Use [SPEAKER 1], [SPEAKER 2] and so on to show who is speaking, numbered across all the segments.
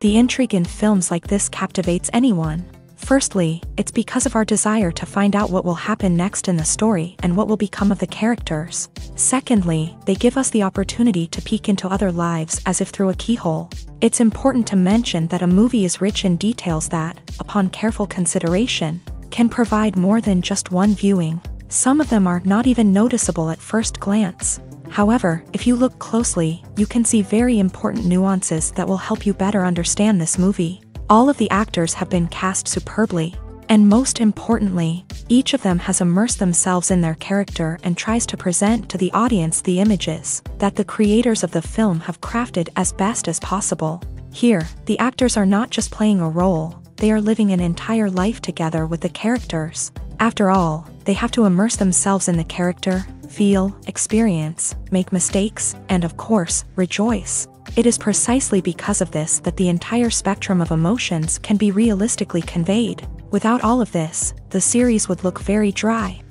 [SPEAKER 1] The intrigue in films like this captivates anyone. Firstly, it's because of our desire to find out what will happen next in the story and what will become of the characters. Secondly, they give us the opportunity to peek into other lives as if through a keyhole. It's important to mention that a movie is rich in details that, upon careful consideration, can provide more than just one viewing. Some of them are not even noticeable at first glance. However, if you look closely, you can see very important nuances that will help you better understand this movie. All of the actors have been cast superbly. And most importantly, each of them has immersed themselves in their character and tries to present to the audience the images that the creators of the film have crafted as best as possible. Here, the actors are not just playing a role, they are living an entire life together with the characters. After all, they have to immerse themselves in the character, feel, experience, make mistakes, and of course, rejoice. It is precisely because of this that the entire spectrum of emotions can be realistically conveyed. Without all of this, the series would look very dry.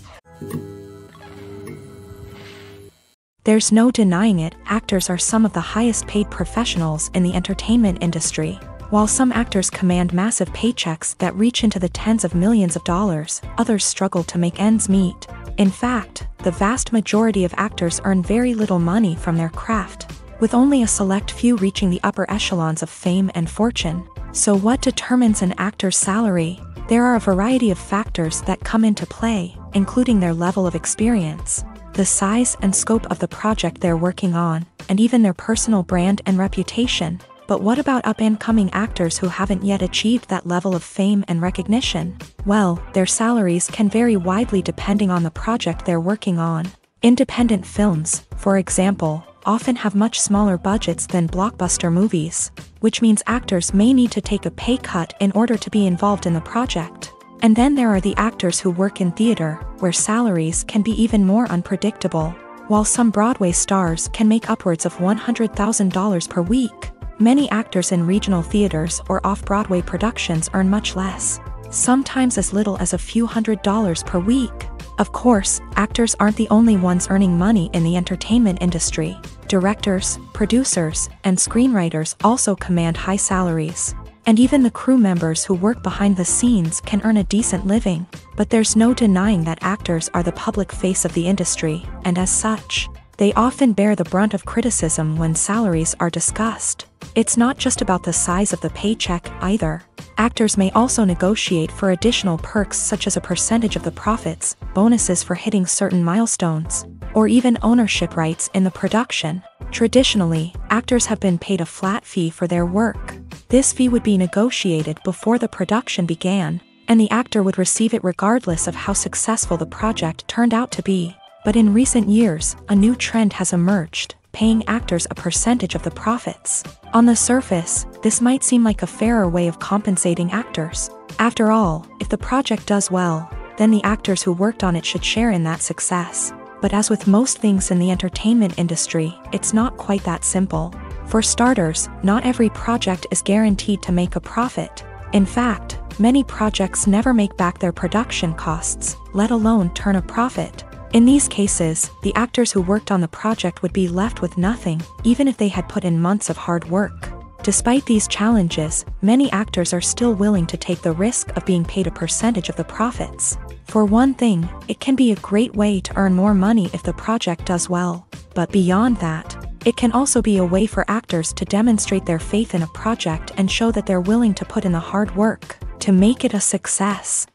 [SPEAKER 1] There's no denying it, actors are some of the highest paid professionals in the entertainment industry. While some actors command massive paychecks that reach into the tens of millions of dollars, others struggle to make ends meet. In fact, the vast majority of actors earn very little money from their craft, with only a select few reaching the upper echelons of fame and fortune. So what determines an actor's salary? There are a variety of factors that come into play, including their level of experience, the size and scope of the project they're working on, and even their personal brand and reputation. But what about up-and-coming actors who haven't yet achieved that level of fame and recognition? Well, their salaries can vary widely depending on the project they're working on. Independent films, for example, often have much smaller budgets than blockbuster movies, which means actors may need to take a pay cut in order to be involved in the project. And then there are the actors who work in theater, where salaries can be even more unpredictable. While some Broadway stars can make upwards of $100,000 per week, many actors in regional theaters or off-Broadway productions earn much less, sometimes as little as a few $100s per week. Of course, actors aren't the only ones earning money in the entertainment industry. Directors, producers, and screenwriters also command high salaries. And even the crew members who work behind the scenes can earn a decent living. But there's no denying that actors are the public face of the industry, and as such, they often bear the brunt of criticism when salaries are discussed. It's not just about the size of the paycheck, either. Actors may also negotiate for additional perks such as a percentage of the profits, bonuses for hitting certain milestones, or even ownership rights in the production. Traditionally, actors have been paid a flat fee for their work. This fee would be negotiated before the production began, and the actor would receive it regardless of how successful the project turned out to be. But in recent years, a new trend has emerged, paying actors a percentage of the profits. On the surface, this might seem like a fairer way of compensating actors. After all, if the project does well, then the actors who worked on it should share in that success. But as with most things in the entertainment industry, it's not quite that simple. For starters, not every project is guaranteed to make a profit. In fact, many projects never make back their production costs, let alone turn a profit. In these cases, the actors who worked on the project would be left with nothing, even if they had put in months of hard work. Despite these challenges, many actors are still willing to take the risk of being paid a percentage of the profits. For one thing, it can be a great way to earn more money if the project does well. But beyond that, it can also be a way for actors to demonstrate their faith in a project and show that they're willing to put in the hard work to make it a success.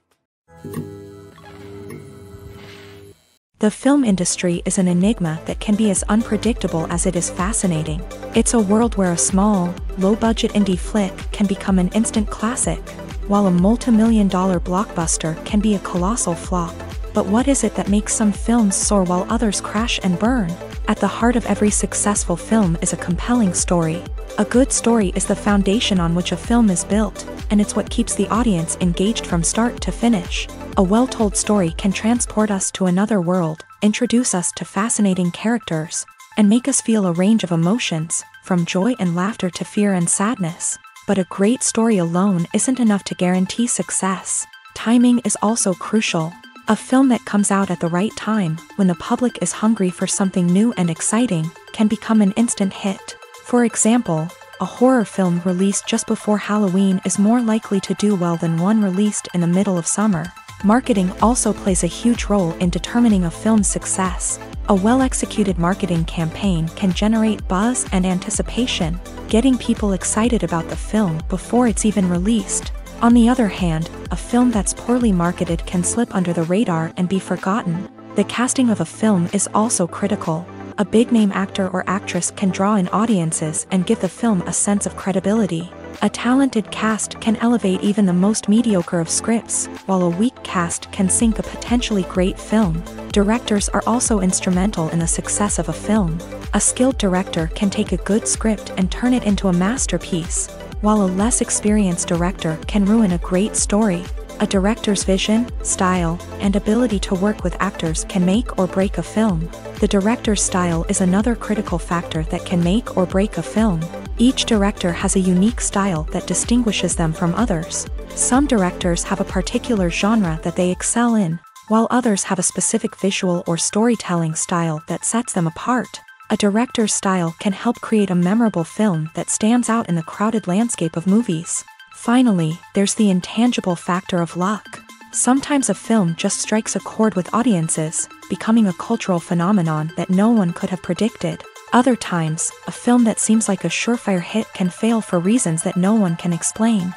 [SPEAKER 1] The film industry is an enigma that can be as unpredictable as it is fascinating. It's a world where a small, low-budget indie flick can become an instant classic, while a multi-million-dollar blockbuster can be a colossal flop. But what is it that makes some films soar while others crash and burn? At the heart of every successful film is a compelling story. A good story is the foundation on which a film is built, and it's what keeps the audience engaged from start to finish. A well-told story can transport us to another world, introduce us to fascinating characters, and make us feel a range of emotions, from joy and laughter to fear and sadness. But a great story alone isn't enough to guarantee success. Timing is also crucial. A film that comes out at the right time, when the public is hungry for something new and exciting, can become an instant hit. For example, a horror film released just before Halloween is more likely to do well than one released in the middle of summer. Marketing also plays a huge role in determining a film's success. A well-executed marketing campaign can generate buzz and anticipation, getting people excited about the film before it's even released. On the other hand, a film that's poorly marketed can slip under the radar and be forgotten. The casting of a film is also critical. A big-name actor or actress can draw in audiences and give the film a sense of credibility. A talented cast can elevate even the most mediocre of scripts, while a weak cast can sink a potentially great film. Directors are also instrumental in the success of a film. A skilled director can take a good script and turn it into a masterpiece, while a less experienced director can ruin a great story. A director's vision, style, and ability to work with actors can make or break a film. The director's style is another critical factor that can make or break a film. Each director has a unique style that distinguishes them from others. Some directors have a particular genre that they excel in, while others have a specific visual or storytelling style that sets them apart. A director's style can help create a memorable film that stands out in the crowded landscape of movies. Finally, there's the intangible factor of luck. Sometimes a film just strikes a chord with audiences, becoming a cultural phenomenon that no one could have predicted. Other times, a film that seems like a surefire hit can fail for reasons that no one can explain.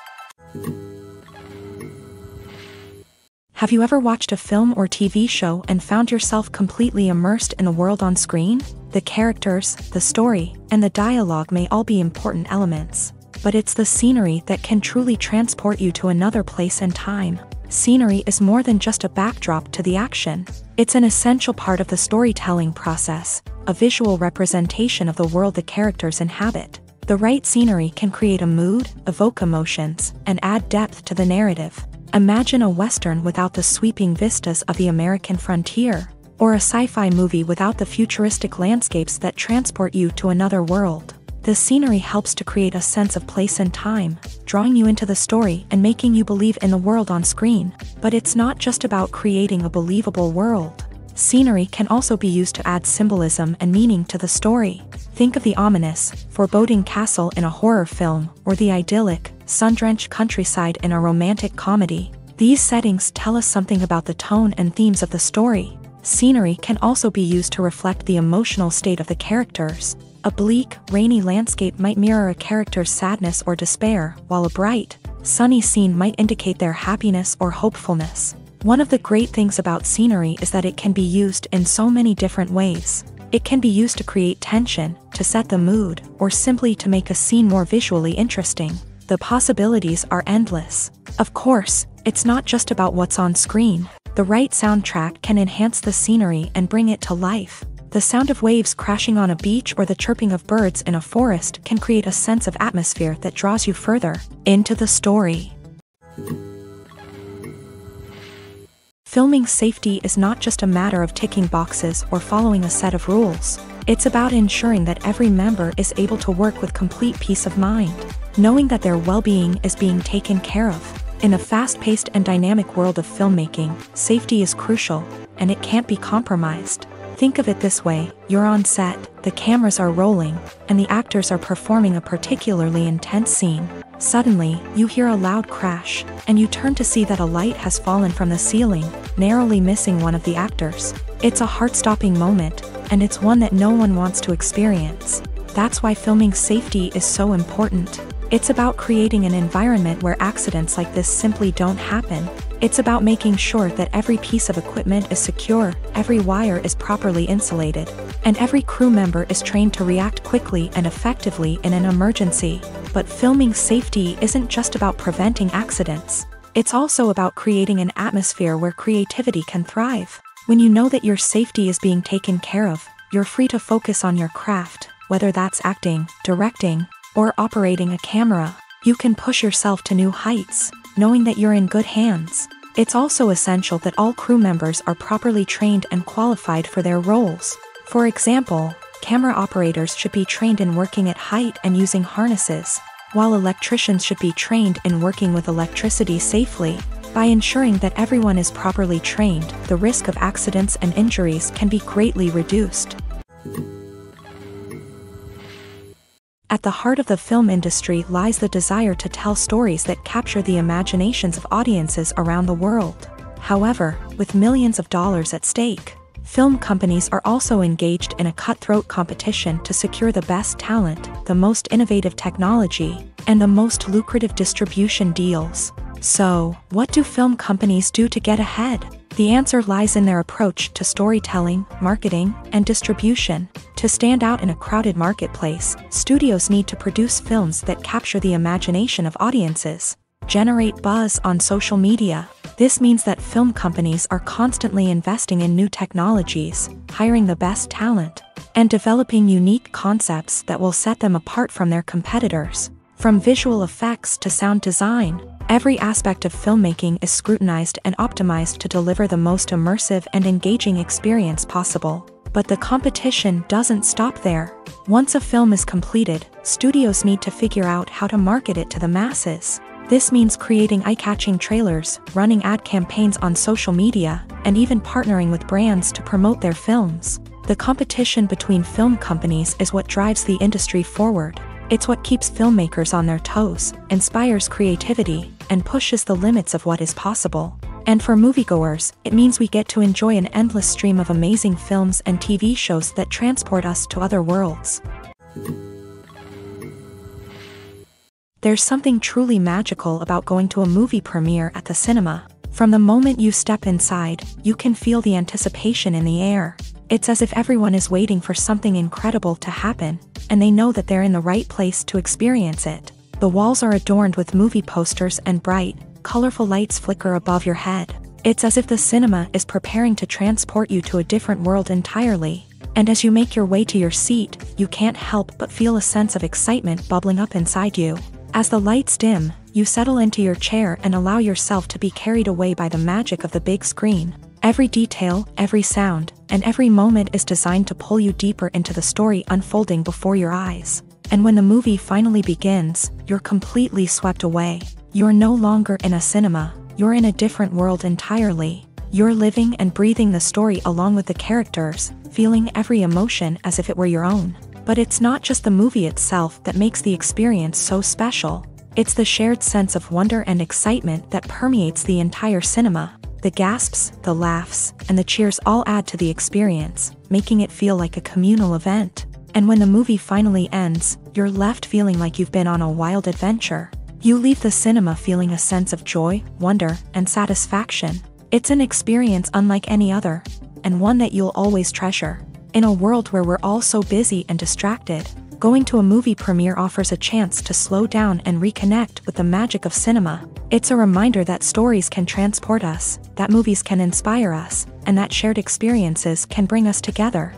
[SPEAKER 1] Have you ever watched a film or TV show and found yourself completely immersed in the world on screen? The characters, the story, and the dialogue may all be important elements, but it's the scenery that can truly transport you to another place and time. Scenery is more than just a backdrop to the action. It's an essential part of the storytelling process, a visual representation of the world the characters inhabit. The right scenery can create a mood, evoke emotions, and add depth to the narrative. Imagine a Western without the sweeping vistas of the American frontier, or a sci-fi movie without the futuristic landscapes that transport you to another world. The scenery helps to create a sense of place and time, drawing you into the story and making you believe in the world on screen. But it's not just about creating a believable world. Scenery can also be used to add symbolism and meaning to the story. Think of the ominous, foreboding castle in a horror film, or the idyllic, sun-drenched countryside in a romantic comedy. These settings tell us something about the tone and themes of the story. Scenery can also be used to reflect the emotional state of the characters. A bleak, rainy landscape might mirror a character's sadness or despair, while a bright, sunny scene might indicate their happiness or hopefulness. One of the great things about scenery is that it can be used in so many different ways. It can be used to create tension, to set the mood, or simply to make a scene more visually interesting. The possibilities are endless. Of course, it's not just about what's on screen. The right soundtrack can enhance the scenery and bring it to life. The sound of waves crashing on a beach or the chirping of birds in a forest can create a sense of atmosphere that draws you further into the story. Filming safety is not just a matter of ticking boxes or following a set of rules. It's about ensuring that every member is able to work with complete peace of mind, knowing that their well-being is being taken care of. In a fast-paced and dynamic world of filmmaking, safety is crucial, and it can't be compromised. Think of it this way: you're on set, the cameras are rolling, and the actors are performing a particularly intense scene. Suddenly, you hear a loud crash, and you turn to see that a light has fallen from the ceiling, narrowly missing one of the actors. It's a heart-stopping moment, and it's one that no one wants to experience. That's why filming safety is so important. It's about creating an environment where accidents like this simply don't happen. It's about making sure that every piece of equipment is secure, every wire is properly insulated, and every crew member is trained to react quickly and effectively in an emergency. But filming safety isn't just about preventing accidents. It's also about creating an atmosphere where creativity can thrive. When you know that your safety is being taken care of, you're free to focus on your craft, whether that's acting, directing, or operating a camera. You can push yourself to new heights, knowing that you're in good hands. It's also essential that all crew members are properly trained and qualified for their roles. For example, camera operators should be trained in working at height and using harnesses, while electricians should be trained in working with electricity safely. By ensuring that everyone is properly trained, the risk of accidents and injuries can be greatly reduced. At the heart of the film industry lies the desire to tell stories that capture the imaginations of audiences around the world. However, with millions of dollars at stake, film companies are also engaged in a cutthroat competition to secure the best talent, the most innovative technology, and the most lucrative distribution deals. So, what do film companies do to get ahead? The answer lies in their approach to storytelling, marketing, and distribution. To stand out in a crowded marketplace, studios need to produce films that capture the imagination of audiences, generate buzz on social media. This means that film companies are constantly investing in new technologies, hiring the best talent, and developing unique concepts that will set them apart from their competitors. From visual effects to sound design, every aspect of filmmaking is scrutinized and optimized to deliver the most immersive and engaging experience possible. But the competition doesn't stop there. Once a film is completed, studios need to figure out how to market it to the masses. This means creating eye-catching trailers, running ad campaigns on social media, and even partnering with brands to promote their films. The competition between film companies is what drives the industry forward. It's what keeps filmmakers on their toes, inspires creativity, and pushes the limits of what is possible. And for moviegoers, it means we get to enjoy an endless stream of amazing films and TV shows that transport us to other worlds. There's something truly magical about going to a movie premiere at the cinema. From the moment you step inside, you can feel the anticipation in the air. It's as if everyone is waiting for something incredible to happen, and they know that they're in the right place to experience it. The walls are adorned with movie posters and bright, colorful lights flicker above your head. It's as if the cinema is preparing to transport you to a different world entirely. And as you make your way to your seat, you can't help but feel a sense of excitement bubbling up inside you. As the lights dim, you settle into your chair and allow yourself to be carried away by the magic of the big screen. Every detail, every sound, and every moment is designed to pull you deeper into the story unfolding before your eyes. And when the movie finally begins, you're completely swept away. You're no longer in a cinema, you're in a different world entirely. You're living and breathing the story along with the characters, feeling every emotion as if it were your own. But it's not just the movie itself that makes the experience so special. It's the shared sense of wonder and excitement that permeates the entire cinema. The gasps, the laughs, and the cheers all add to the experience, making it feel like a communal event. And when the movie finally ends, you're left feeling like you've been on a wild adventure. You leave the cinema feeling a sense of joy, wonder, and satisfaction. It's an experience unlike any other, and one that you'll always treasure. In a world where we're all so busy and distracted, going to a movie premiere offers a chance to slow down and reconnect with the magic of cinema. It's a reminder that stories can transport us, that movies can inspire us, and that shared experiences can bring us together.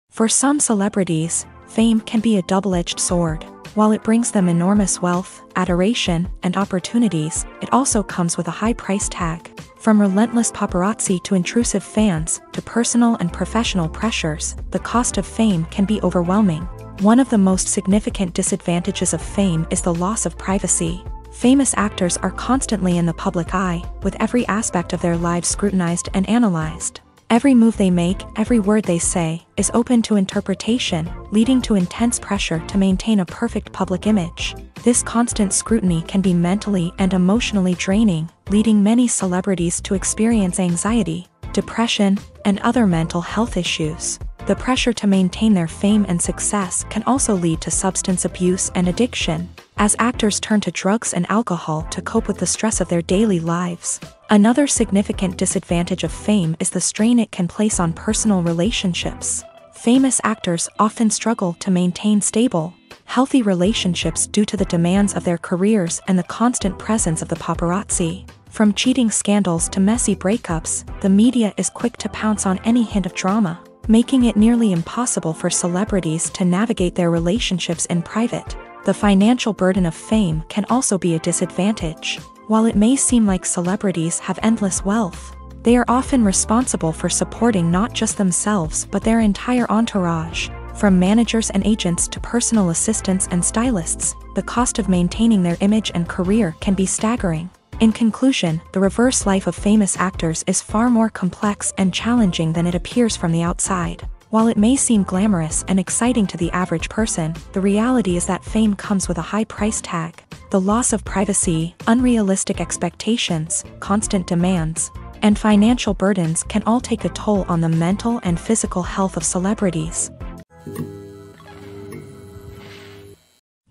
[SPEAKER 1] For some celebrities, fame can be a double-edged sword. While it brings them enormous wealth, adoration, and opportunities, it also comes with a high price tag. From relentless paparazzi to intrusive fans, to personal and professional pressures, the cost of fame can be overwhelming. One of the most significant disadvantages of fame is the loss of privacy. Famous actors are constantly in the public eye, with every aspect of their lives scrutinized and analyzed. Every move they make, every word they say, is open to interpretation, leading to intense pressure to maintain a perfect public image. This constant scrutiny can be mentally and emotionally draining, leading many celebrities to experience anxiety, depression, and other mental health issues. The pressure to maintain their fame and success can also lead to substance abuse and addiction, as actors turn to drugs and alcohol to cope with the stress of their daily lives. Another significant disadvantage of fame is the strain it can place on personal relationships. Famous actors often struggle to maintain stable, healthy relationships due to the demands of their careers and the constant presence of the paparazzi. From cheating scandals to messy breakups, the media is quick to pounce on any hint of drama, making it nearly impossible for celebrities to navigate their relationships in private. The financial burden of fame can also be a disadvantage. While it may seem like celebrities have endless wealth, they are often responsible for supporting not just themselves but their entire entourage. From managers and agents to personal assistants and stylists, the cost of maintaining their image and career can be staggering. In conclusion, the reverse life of famous actors is far more complex and challenging than it appears from the outside. While it may seem glamorous and exciting to the average person, the reality is that fame comes with a high price tag. The loss of privacy, unrealistic expectations, constant demands, and financial burdens can all take a toll on the mental and physical health of celebrities.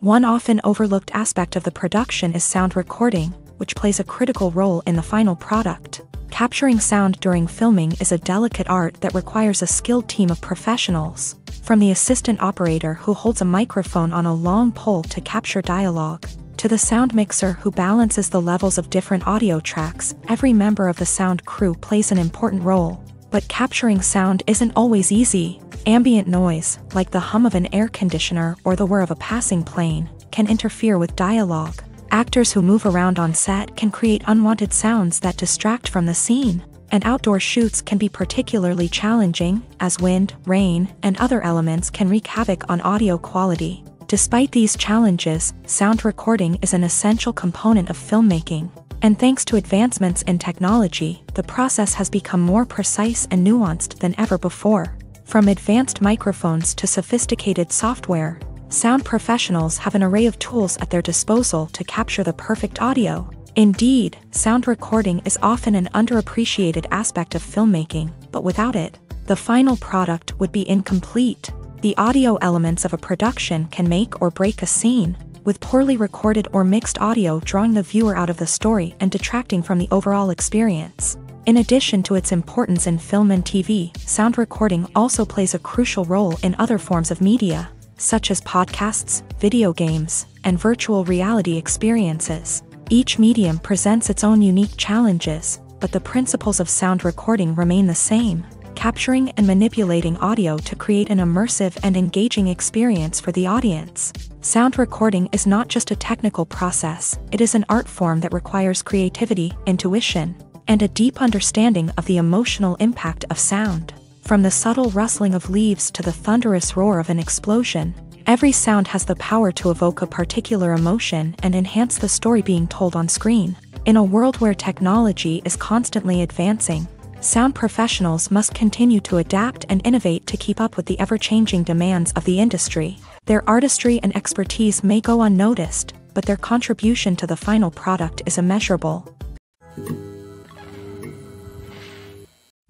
[SPEAKER 1] One often overlooked aspect of the production is sound recording, which plays a critical role in the final product. Capturing sound during filming is a delicate art that requires a skilled team of professionals, from the assistant operator who holds a microphone on a long pole to capture dialogue, to the sound mixer who balances the levels of different audio tracks. Every member of the sound crew plays an important role. But capturing sound isn't always easy. Ambient noise, like the hum of an air conditioner or the whir of a passing plane, can interfere with dialogue. Actors who move around on set can create unwanted sounds that distract from the scene, and outdoor shoots can be particularly challenging, as wind, rain, and other elements can wreak havoc on audio quality. Despite these challenges, sound recording is an essential component of filmmaking, and thanks to advancements in technology, the process has become more precise and nuanced than ever before. From advanced microphones to sophisticated software, sound professionals have an array of tools at their disposal to capture the perfect audio. Indeed, sound recording is often an underappreciated aspect of filmmaking, but without it, the final product would be incomplete. The audio elements of a production can make or break a scene, with poorly recorded or mixed audio drawing the viewer out of the story and detracting from the overall experience. In addition to its importance in film and TV, sound recording also plays a crucial role in other forms of media, such as podcasts, video games, and virtual reality experiences. Each medium presents its own unique challenges, but the principles of sound recording remain the same: capturing and manipulating audio to create an immersive and engaging experience for the audience. Sound recording is not just a technical process, it is an art form that requires creativity, intuition, and a deep understanding of the emotional impact of sound. From the subtle rustling of leaves to the thunderous roar of an explosion, every sound has the power to evoke a particular emotion and enhance the story being told on screen. In a world where technology is constantly advancing, sound professionals must continue to adapt and innovate to keep up with the ever-changing demands of the industry. Their artistry and expertise may go unnoticed, but their contribution to the final product is immeasurable.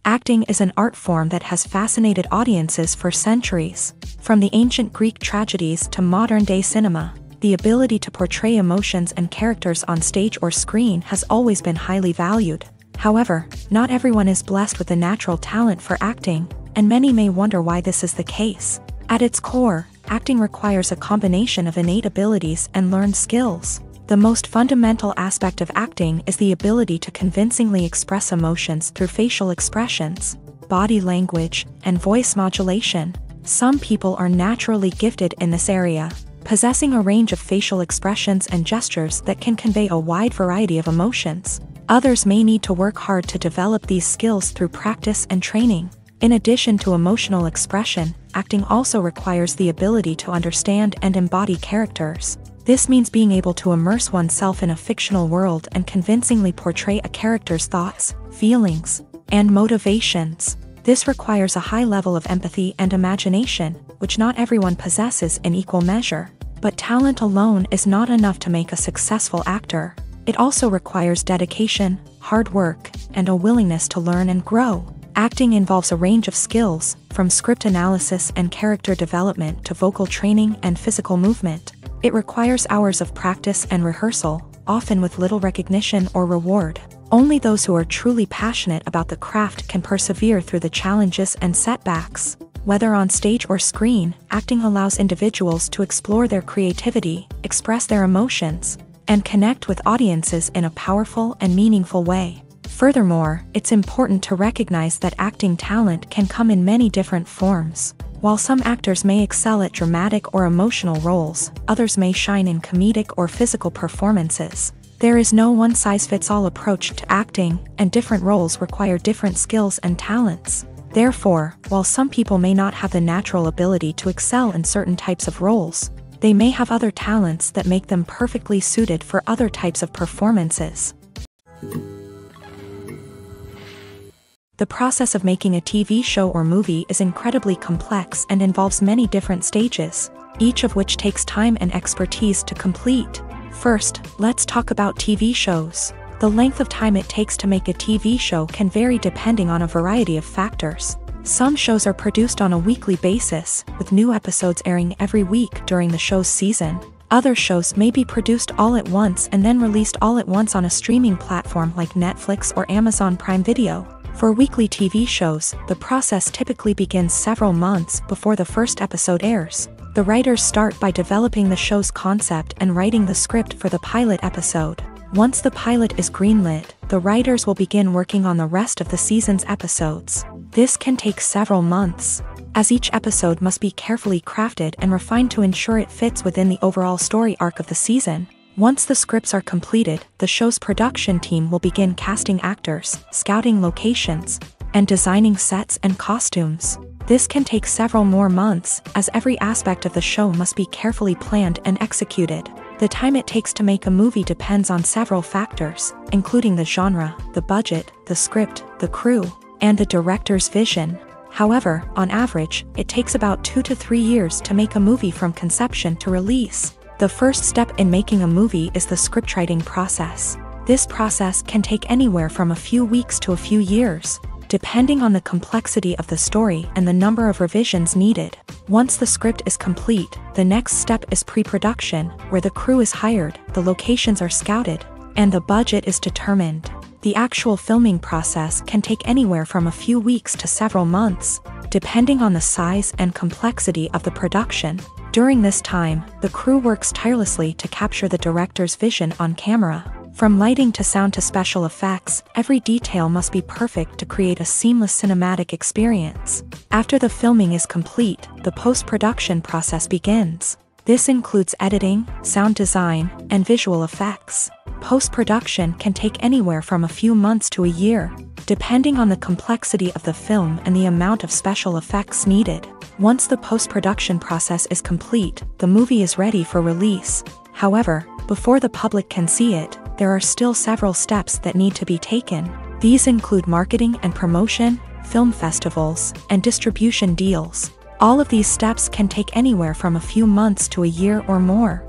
[SPEAKER 1] Acting is an art form that has fascinated audiences for centuries. From the ancient Greek tragedies to modern-day cinema, the ability to portray emotions and characters on stage or screen has always been highly valued. However, not everyone is blessed with a natural talent for acting, and many may wonder why this is the case. At its core, acting requires a combination of innate abilities and learned skills. The most fundamental aspect of acting is the ability to convincingly express emotions through facial expressions, body language, and voice modulation. Some people are naturally gifted in this area, possessing a range of facial expressions and gestures that can convey a wide variety of emotions. Others may need to work hard to develop these skills through practice and training. In addition to emotional expression, acting also requires the ability to understand and embody characters. This means being able to immerse oneself in a fictional world and convincingly portray a character's thoughts, feelings, and motivations. This requires a high level of empathy and imagination, which not everyone possesses in equal measure. But talent alone is not enough to make a successful actor. It also requires dedication, hard work, and a willingness to learn and grow. Acting involves a range of skills, from script analysis and character development to vocal training and physical movement. It requires hours of practice and rehearsal, often with little recognition or reward. Only those who are truly passionate about the craft can persevere through the challenges and setbacks. Whether on stage or screen, acting allows individuals to explore their creativity, express their emotions, and connect with audiences in a powerful and meaningful way. Furthermore, it's important to recognize that acting talent can come in many different forms. While some actors may excel at dramatic or emotional roles, others may shine in comedic or physical performances. There is no one-size-fits-all approach to acting, and different roles require different skills and talents. Therefore, while some people may not have the natural ability to excel in certain types of roles, they may have other talents that make them perfectly suited for other types of performances. The process of making a TV show or movie is incredibly complex and involves many different stages, each of which takes time and expertise to complete. First, let's talk about TV shows. The length of time it takes to make a TV show can vary depending on a variety of factors. Some shows are produced on a weekly basis, with new episodes airing every week during the show's season. Other shows may be produced all at once and then released all at once on a streaming platform like Netflix or Amazon Prime Video. For weekly TV shows, the process typically begins several months before the first episode airs. The writers start by developing the show's concept and writing the script for the pilot episode. Once the pilot is greenlit, the writers will begin working on the rest of the season's episodes. This can take several months, as each episode must be carefully crafted and refined to ensure it fits within the overall story arc of the season. Once the scripts are completed, the show's production team will begin casting actors, scouting locations, and designing sets and costumes. This can take several more months, as every aspect of the show must be carefully planned and executed. The time it takes to make a movie depends on several factors, including the genre, the budget, the script, the crew, and the director's vision. However, on average, it takes about 2 to 3 years to make a movie from conception to release. The first step in making a movie is the scriptwriting process. This process can take anywhere from a few weeks to a few years, depending on the complexity of the story and the number of revisions needed. Once the script is complete, the next step is pre-production, where the crew is hired, the locations are scouted, and the budget is determined. The actual filming process can take anywhere from a few weeks to several months, depending on the size and complexity of the production. During this time, the crew works tirelessly to capture the director's vision on camera. From lighting to sound to special effects, every detail must be perfect to create a seamless cinematic experience. After the filming is complete, the post-production process begins. This includes editing, sound design, and visual effects. Post-production can take anywhere from a few months to a year, depending on the complexity of the film and the amount of special effects needed. Once the post-production process is complete, the movie is ready for release. However, before the public can see it, there are still several steps that need to be taken. These include marketing and promotion, film festivals, and distribution deals. All of these steps can take anywhere from a few months to a year or more.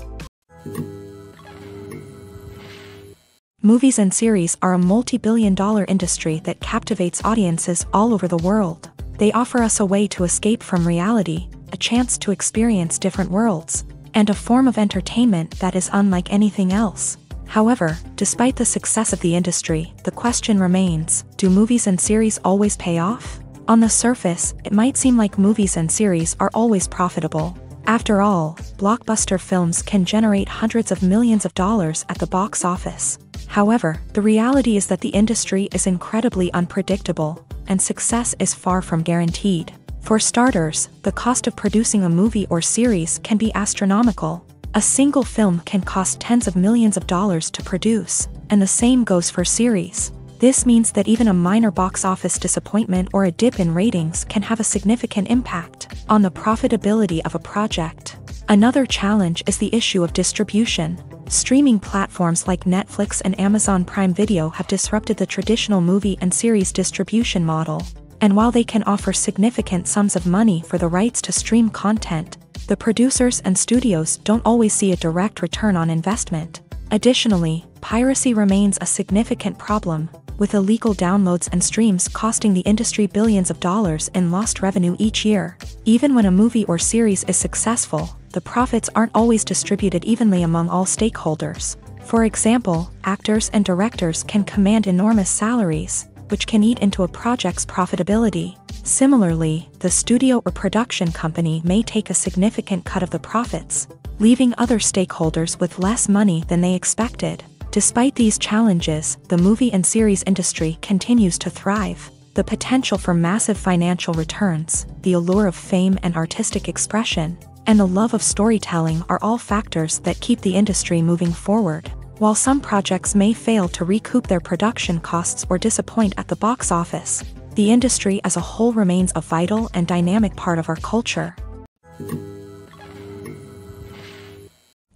[SPEAKER 1] Movies and series are a multi-billion-dollar industry that captivates audiences all over the world. They offer us a way to escape from reality, a chance to experience different worlds, and a form of entertainment that is unlike anything else. However, despite the success of the industry, the question remains, do movies and series always pay off? On the surface, it might seem like movies and series are always profitable. After all, blockbuster films can generate hundreds of millions of dollars at the box office. However, the reality is that the industry is incredibly unpredictable, and success is far from guaranteed. For starters, the cost of producing a movie or series can be astronomical. A single film can cost tens of millions of dollars to produce, and the same goes for series. This means that even a minor box office disappointment or a dip in ratings can have a significant impact on the profitability of a project. Another challenge is the issue of distribution. Streaming platforms like Netflix and Amazon Prime Video have disrupted the traditional movie and series distribution model. And while they can offer significant sums of money for the rights to stream content, the producers and studios don't always see a direct return on investment. Additionally, piracy remains a significant problem, with illegal downloads and streams costing the industry billions of dollars in lost revenue each year. Even when a movie or series is successful, the profits aren't always distributed evenly among all stakeholders. For example, actors and directors can command enormous salaries, which can eat into a project's profitability. Similarly, the studio or production company may take a significant cut of the profits, leaving other stakeholders with less money than they expected. Despite these challenges, the movie and series industry continues to thrive. The potential for massive financial returns, the allure of fame and artistic expression, and the love of storytelling are all factors that keep the industry moving forward. While some projects may fail to recoup their production costs or disappoint at the box office, the industry as a whole remains a vital and dynamic part of our culture.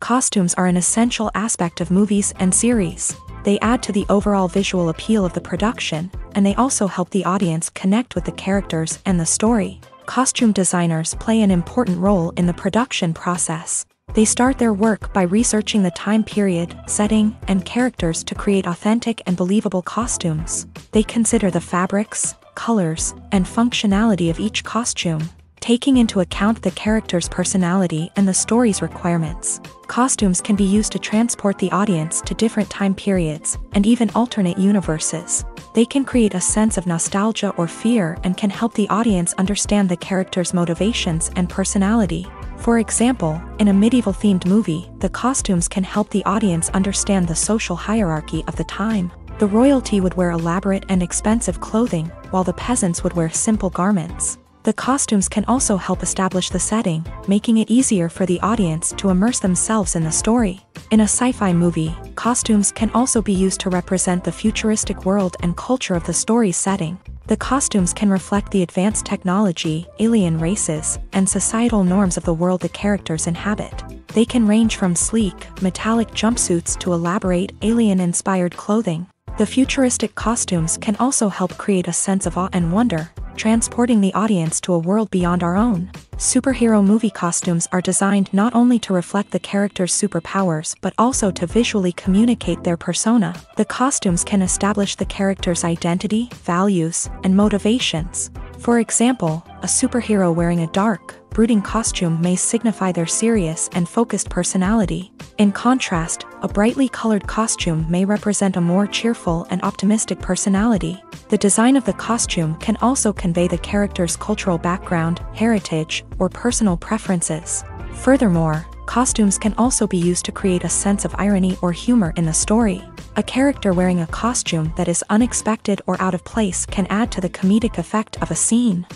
[SPEAKER 1] Costumes are an essential aspect of movies and series. They add to the overall visual appeal of the production, and they also help the audience connect with the characters and the story. Costume designers play an important role in the production process. They start their work by researching the time period, setting, and characters to create authentic and believable costumes. They consider the fabrics, colors, and functionality of each costume, taking into account the character's personality and the story's requirements. Costumes can be used to transport the audience to different time periods and even alternate universes. They can create a sense of nostalgia or fear and can help the audience understand the character's motivations and personality. For example, in a medieval-themed movie, the costumes can help the audience understand the social hierarchy of the time. The royalty would wear elaborate and expensive clothing, while the peasants would wear simple garments. The costumes can also help establish the setting, making it easier for the audience to immerse themselves in the story. In a sci-fi movie, costumes can also be used to represent the futuristic world and culture of the story's setting. The costumes can reflect the advanced technology, alien races, and societal norms of the world the characters inhabit. They can range from sleek, metallic jumpsuits to elaborate, alien-inspired clothing. The futuristic costumes can also help create a sense of awe and wonder, transporting the audience to a world beyond our own. Superhero movie costumes are designed not only to reflect the character's superpowers but also to visually communicate their persona. The costumes can establish the character's identity, values, and motivations. For example, a superhero wearing a dark, brooding costume may signify their serious and focused personality. In contrast, a brightly colored costume may represent a more cheerful and optimistic personality. The design of the costume can also convey the character's cultural background, heritage, or personal preferences. Furthermore, costumes can also be used to create a sense of irony or humor in the story. A character wearing a costume that is unexpected or out of place can add to the comedic effect of a scene.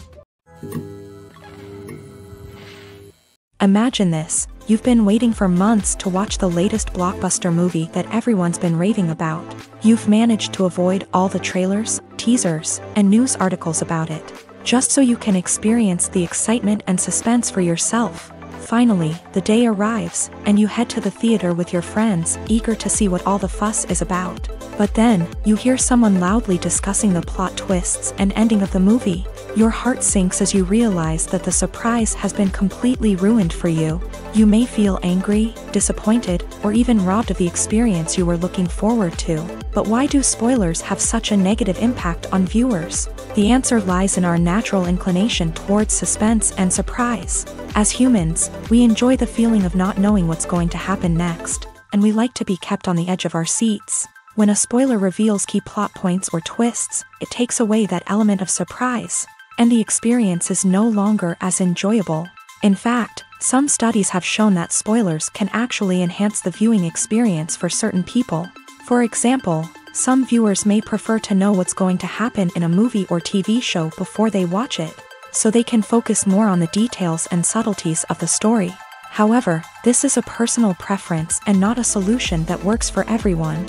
[SPEAKER 1] Imagine this: you've been waiting for months to watch the latest blockbuster movie that everyone's been raving about. You've managed to avoid all the trailers, teasers, and news articles about it, just so you can experience the excitement and suspense for yourself. Finally, the day arrives, and you head to the theater with your friends, eager to see what all the fuss is about. But then, you hear someone loudly discussing the plot twists and ending of the movie. Your heart sinks as you realize that the surprise has been completely ruined for you. You may feel angry, disappointed, or even robbed of the experience you were looking forward to. But why do spoilers have such a negative impact on viewers? The answer lies in our natural inclination towards suspense and surprise. As humans, we enjoy the feeling of not knowing what's going to happen next, and we like to be kept on the edge of our seats. When a spoiler reveals key plot points or twists, it takes away that element of surprise, and the experience is no longer as enjoyable. In fact, some studies have shown that spoilers can actually enhance the viewing experience for certain people. For example, some viewers may prefer to know what's going to happen in a movie or TV show before they watch it, so they can focus more on the details and subtleties of the story. However, this is a personal preference and not a solution that works for everyone.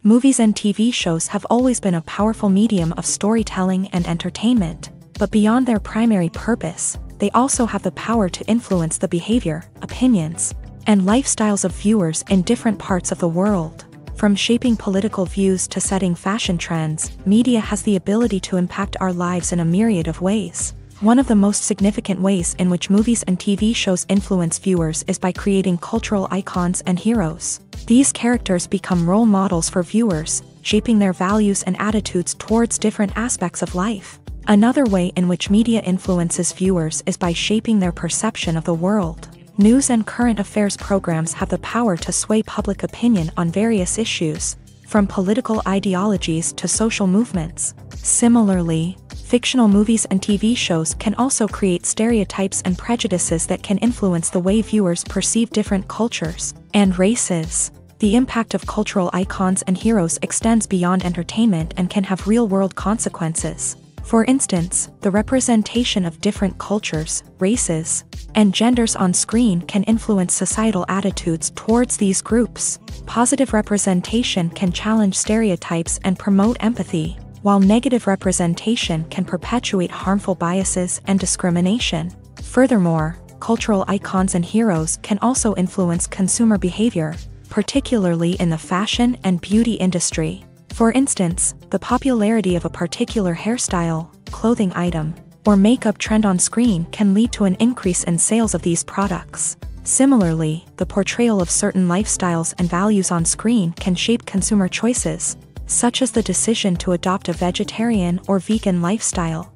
[SPEAKER 1] Movies and TV shows have always been a powerful medium of storytelling and entertainment, but beyond their primary purpose, they also have the power to influence the behavior, opinions, and lifestyles of viewers in different parts of the world. From shaping political views to setting fashion trends, media has the ability to impact our lives in a myriad of ways. One of the most significant ways in which movies and TV shows influence viewers is by creating cultural icons and heroes. These characters become role models for viewers, shaping their values and attitudes towards different aspects of life. Another way in which media influences viewers is by shaping their perception of the world. News and current affairs programs have the power to sway public opinion on various issues, from political ideologies to social movements. Similarly, fictional movies and TV shows can also create stereotypes and prejudices that can influence the way viewers perceive different cultures and races. The impact of cultural icons and heroes extends beyond entertainment and can have real-world consequences. For instance, the representation of different cultures, races, and genders on screen can influence societal attitudes towards these groups. Positive representation can challenge stereotypes and promote empathy, while negative representation can perpetuate harmful biases and discrimination. Furthermore, cultural icons and heroes can also influence consumer behavior, particularly in the fashion and beauty industry. For instance, the popularity of a particular hairstyle, clothing item, or makeup trend on screen can lead to an increase in sales of these products. Similarly, the portrayal of certain lifestyles and values on screen can shape consumer choices, such as the decision to adopt a vegetarian or vegan lifestyle.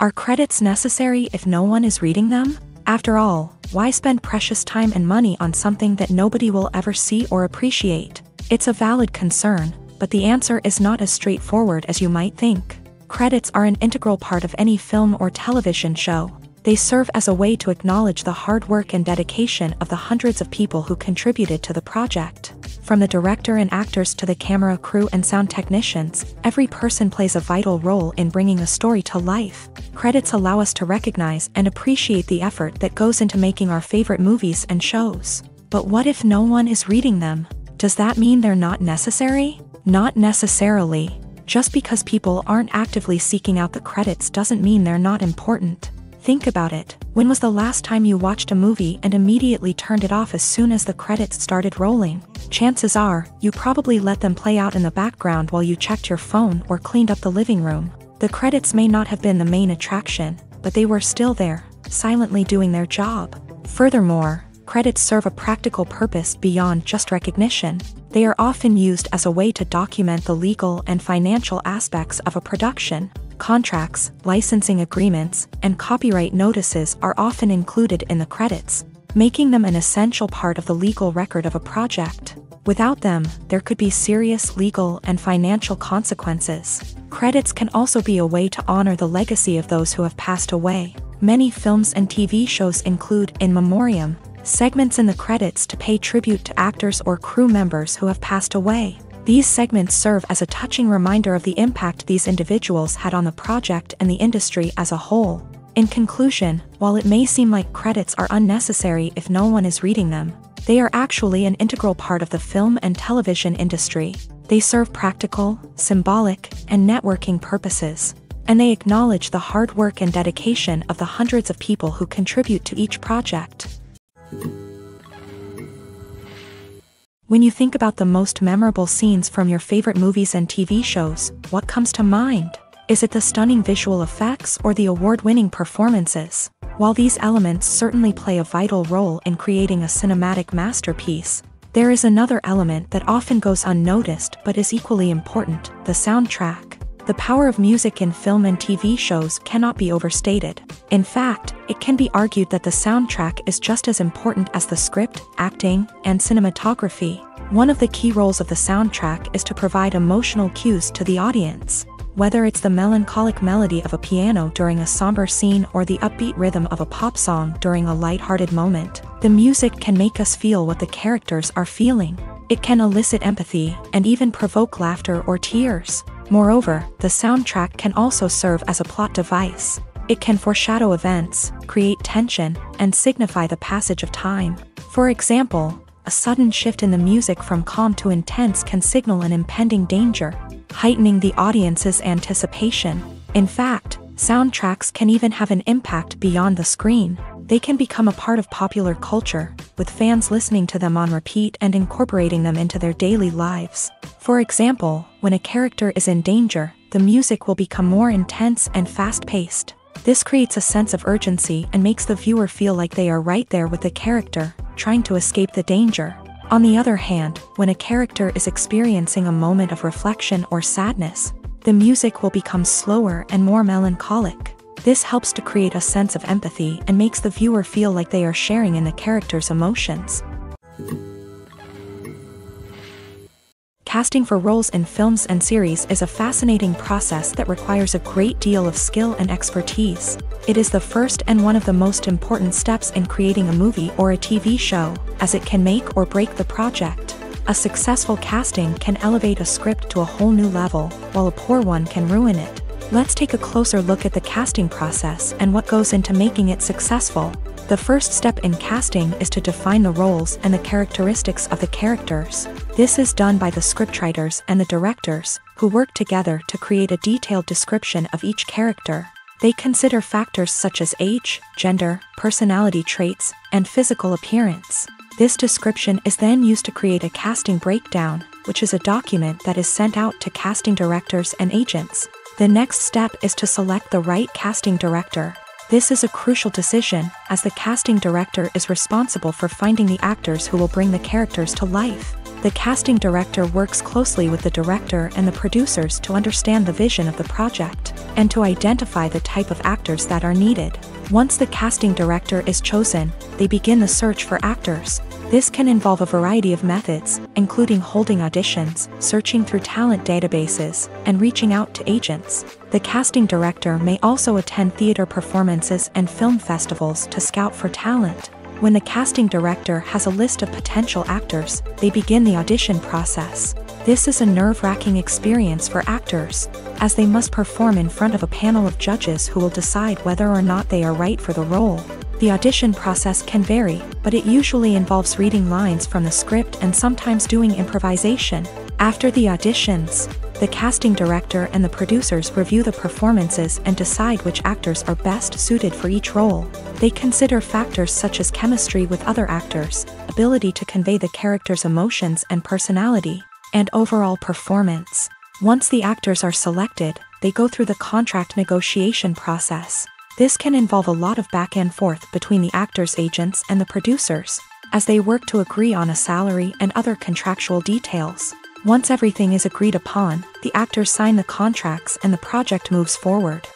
[SPEAKER 1] Are credits necessary if no one is reading them? After all, why spend precious time and money on something that nobody will ever see or appreciate? It's a valid concern, but the answer is not as straightforward as you might think. Credits are an integral part of any film or television show. They serve as a way to acknowledge the hard work and dedication of the hundreds of people who contributed to the project. From the director and actors to the camera crew and sound technicians, every person plays a vital role in bringing a story to life. Credits allow us to recognize and appreciate the effort that goes into making our favorite movies and shows. But what if no one is reading them? Does that mean they're not necessary? Not necessarily. Just because people aren't actively seeking out the credits doesn't mean they're not important. Think about it. When was the last time you watched a movie and immediately turned it off as soon as the credits started rolling? Chances are, you probably let them play out in the background while you checked your phone or cleaned up the living room. The credits may not have been the main attraction, but they were still there, silently doing their job. Furthermore, credits serve a practical purpose beyond just recognition. They are often used as a way to document the legal and financial aspects of a production. Contracts, licensing agreements, and copyright notices are often included in the credits, making them an essential part of the legal record of a project. Without them, there could be serious legal and financial consequences. Credits can also be a way to honor the legacy of those who have passed away. Many films and TV shows include in memoriam segments in the credits to pay tribute to actors or crew members who have passed away. These segments serve as a touching reminder of the impact these individuals had on the project and the industry as a whole. In conclusion, while it may seem like credits are unnecessary if no one is reading them, they are actually an integral part of the film and television industry. They serve practical, symbolic, and networking purposes, and they acknowledge the hard work and dedication of the hundreds of people who contribute to each project. When you think about the most memorable scenes from your favorite movies and TV shows, what comes to mind? Is it the stunning visual effects or the award-winning performances? While these elements certainly play a vital role in creating a cinematic masterpiece, there is another element that often goes unnoticed but is equally important: the soundtrack. The power of music in film and TV shows cannot be overstated. In fact, it can be argued that the soundtrack is just as important as the script, acting, and cinematography. One of the key roles of the soundtrack is to provide emotional cues to the audience. Whether it's the melancholic melody of a piano during a somber scene or the upbeat rhythm of a pop song during a lighthearted moment, the music can make us feel what the characters are feeling. It can elicit empathy and even provoke laughter or tears. Moreover, the soundtrack can also serve as a plot device. It can foreshadow events, create tension, and signify the passage of time. For example, a sudden shift in the music from calm to intense can signal an impending danger, heightening the audience's anticipation. In fact, soundtracks can even have an impact beyond the screen. They can become a part of popular culture, with fans listening to them on repeat and incorporating them into their daily lives. For example, when a character is in danger, the music will become more intense and fast-paced. This creates a sense of urgency and makes the viewer feel like they are right there with the character, trying to escape the danger. On the other hand, when a character is experiencing a moment of reflection or sadness, the music will become slower and more melancholic. This helps to create a sense of empathy and makes the viewer feel like they are sharing in the character's emotions. Casting for roles in films and series is a fascinating process that requires a great deal of skill and expertise. It is the first and one of the most important steps in creating a movie or a TV show, as it can make or break the project. A successful casting can elevate a script to a whole new level, while a poor one can ruin it. Let's take a closer look at the casting process and what goes into making it successful. The first step in casting is to define the roles and the characteristics of the characters. This is done by the scriptwriters and the directors, who work together to create a detailed description of each character. They consider factors such as age, gender, personality traits, and physical appearance. This description is then used to create a casting breakdown, which is a document that is sent out to casting directors and agents. The next step is to select the right casting director. This is a crucial decision, as the casting director is responsible for finding the actors who will bring the characters to life. The casting director works closely with the director and the producers to understand the vision of the project, and to identify the type of actors that are needed. Once the casting director is chosen, they begin the search for actors. This can involve a variety of methods, including holding auditions, searching through talent databases, and reaching out to agents. The casting director may also attend theater performances and film festivals to scout for talent. When the casting director has a list of potential actors, they begin the audition process. This is a nerve-wracking experience for actors, as they must perform in front of a panel of judges who will decide whether or not they are right for the role. The audition process can vary, but it usually involves reading lines from the script and sometimes doing improvisation. After the auditions, the casting director and the producers review the performances and decide which actors are best suited for each role. They consider factors such as chemistry with other actors, ability to convey the character's emotions and personality, and overall performance. Once the actors are selected, they go through the contract negotiation process. This can involve a lot of back and forth between the actors' agents and the producers, as they work to agree on a salary and other contractual details. Once everything is agreed upon, the actors sign the contracts and the project moves forward.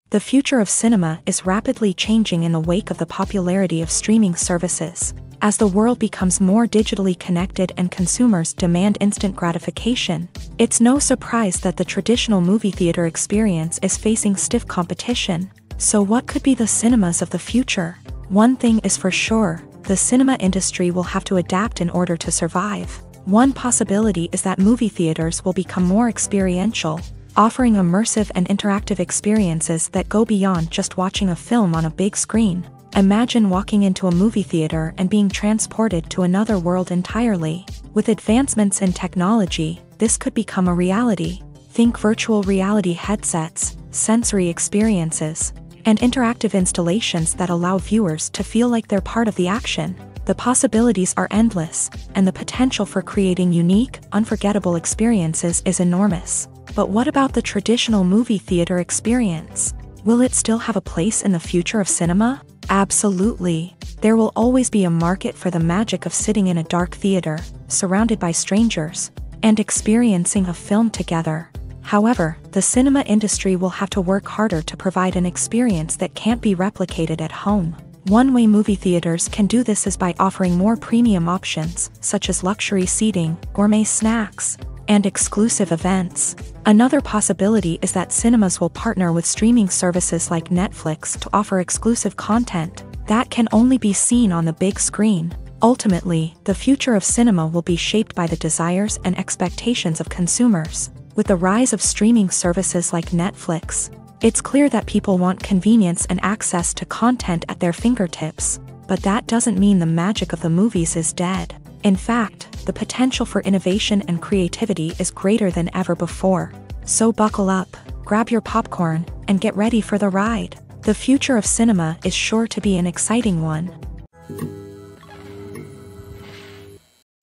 [SPEAKER 1] The future of cinema is rapidly changing in the wake of the popularity of streaming services. As the world becomes more digitally connected and consumers demand instant gratification, it's no surprise that the traditional movie theater experience is facing stiff competition. So what could be the cinemas of the future? One thing is for sure, the cinema industry will have to adapt in order to survive. One possibility is that movie theaters will become more experiential, offering immersive and interactive experiences that go beyond just watching a film on a big screen. Imagine walking into a movie theater and being transported to another world entirely. With advancements in technology, this could become a reality. Think virtual reality headsets, sensory experiences, and interactive installations that allow viewers to feel like they're part of the action. The possibilities are endless, and the potential for creating unique, unforgettable experiences is enormous. But what about the traditional movie theater experience? Will it still have a place in the future of cinema? Absolutely. There will always be a market for the magic of sitting in a dark theater, surrounded by strangers, and experiencing a film together. However, the cinema industry will have to work harder to provide an experience that can't be replicated at home. One way movie theaters can do this is by offering more premium options, such as luxury seating, gourmet snacks, and exclusive events. Another possibility is that cinemas will partner with streaming services like Netflix to offer exclusive content that can only be seen on the big screen. Ultimately, the future of cinema will be shaped by the desires and expectations of consumers. With the rise of streaming services like Netflix, it's clear that people want convenience and access to content at their fingertips. But that doesn't mean the magic of the movies is dead. In fact, the potential for innovation and creativity is greater than ever before. So buckle up, grab your popcorn, and get ready for the ride. The future of cinema is sure to be an exciting one.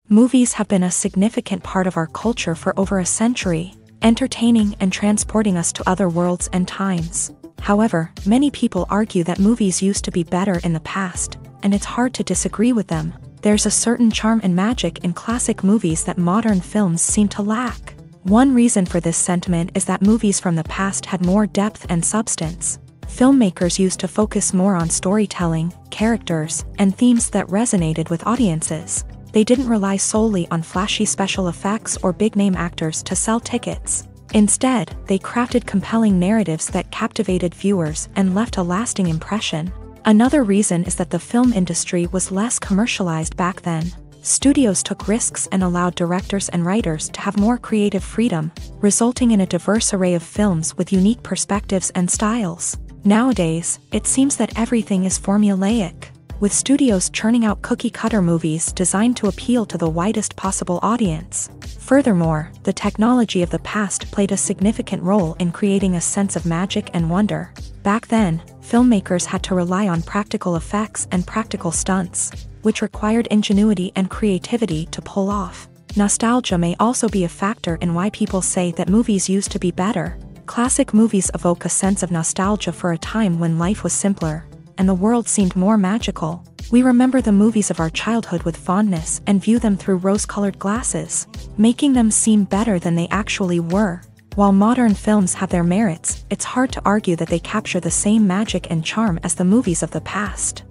[SPEAKER 1] Movies have been a significant part of our culture for over a century, entertaining and transporting us to other worlds and times. However, many people argue that movies used to be better in the past, and it's hard to disagree with them. There's a certain charm and magic in classic movies that modern films seem to lack. One reason for this sentiment is that movies from the past had more depth and substance. Filmmakers used to focus more on storytelling, characters, and themes that resonated with audiences. They didn't rely solely on flashy special effects or big-name actors to sell tickets. Instead, they crafted compelling narratives that captivated viewers and left a lasting impression. Another reason is that the film industry was less commercialized back then. Studios took risks and allowed directors and writers to have more creative freedom, resulting in a diverse array of films with unique perspectives and styles. Nowadays, it seems that everything is formulaic. with studios churning out cookie-cutter movies designed to appeal to the widest possible audience. Furthermore, the technology of the past played a significant role in creating a sense of magic and wonder. Back then, filmmakers had to rely on practical effects and practical stunts, which required ingenuity and creativity to pull off. Nostalgia may also be a factor in why people say that movies used to be better. Classic movies evoke a sense of nostalgia for a time when life was simpler, and the world seemed more magical. We remember the movies of our childhood with fondness and view them through rose-colored glasses, making them seem better than they actually were. While modern films have their merits, it's hard to argue that they capture the same magic and charm as the movies of the past.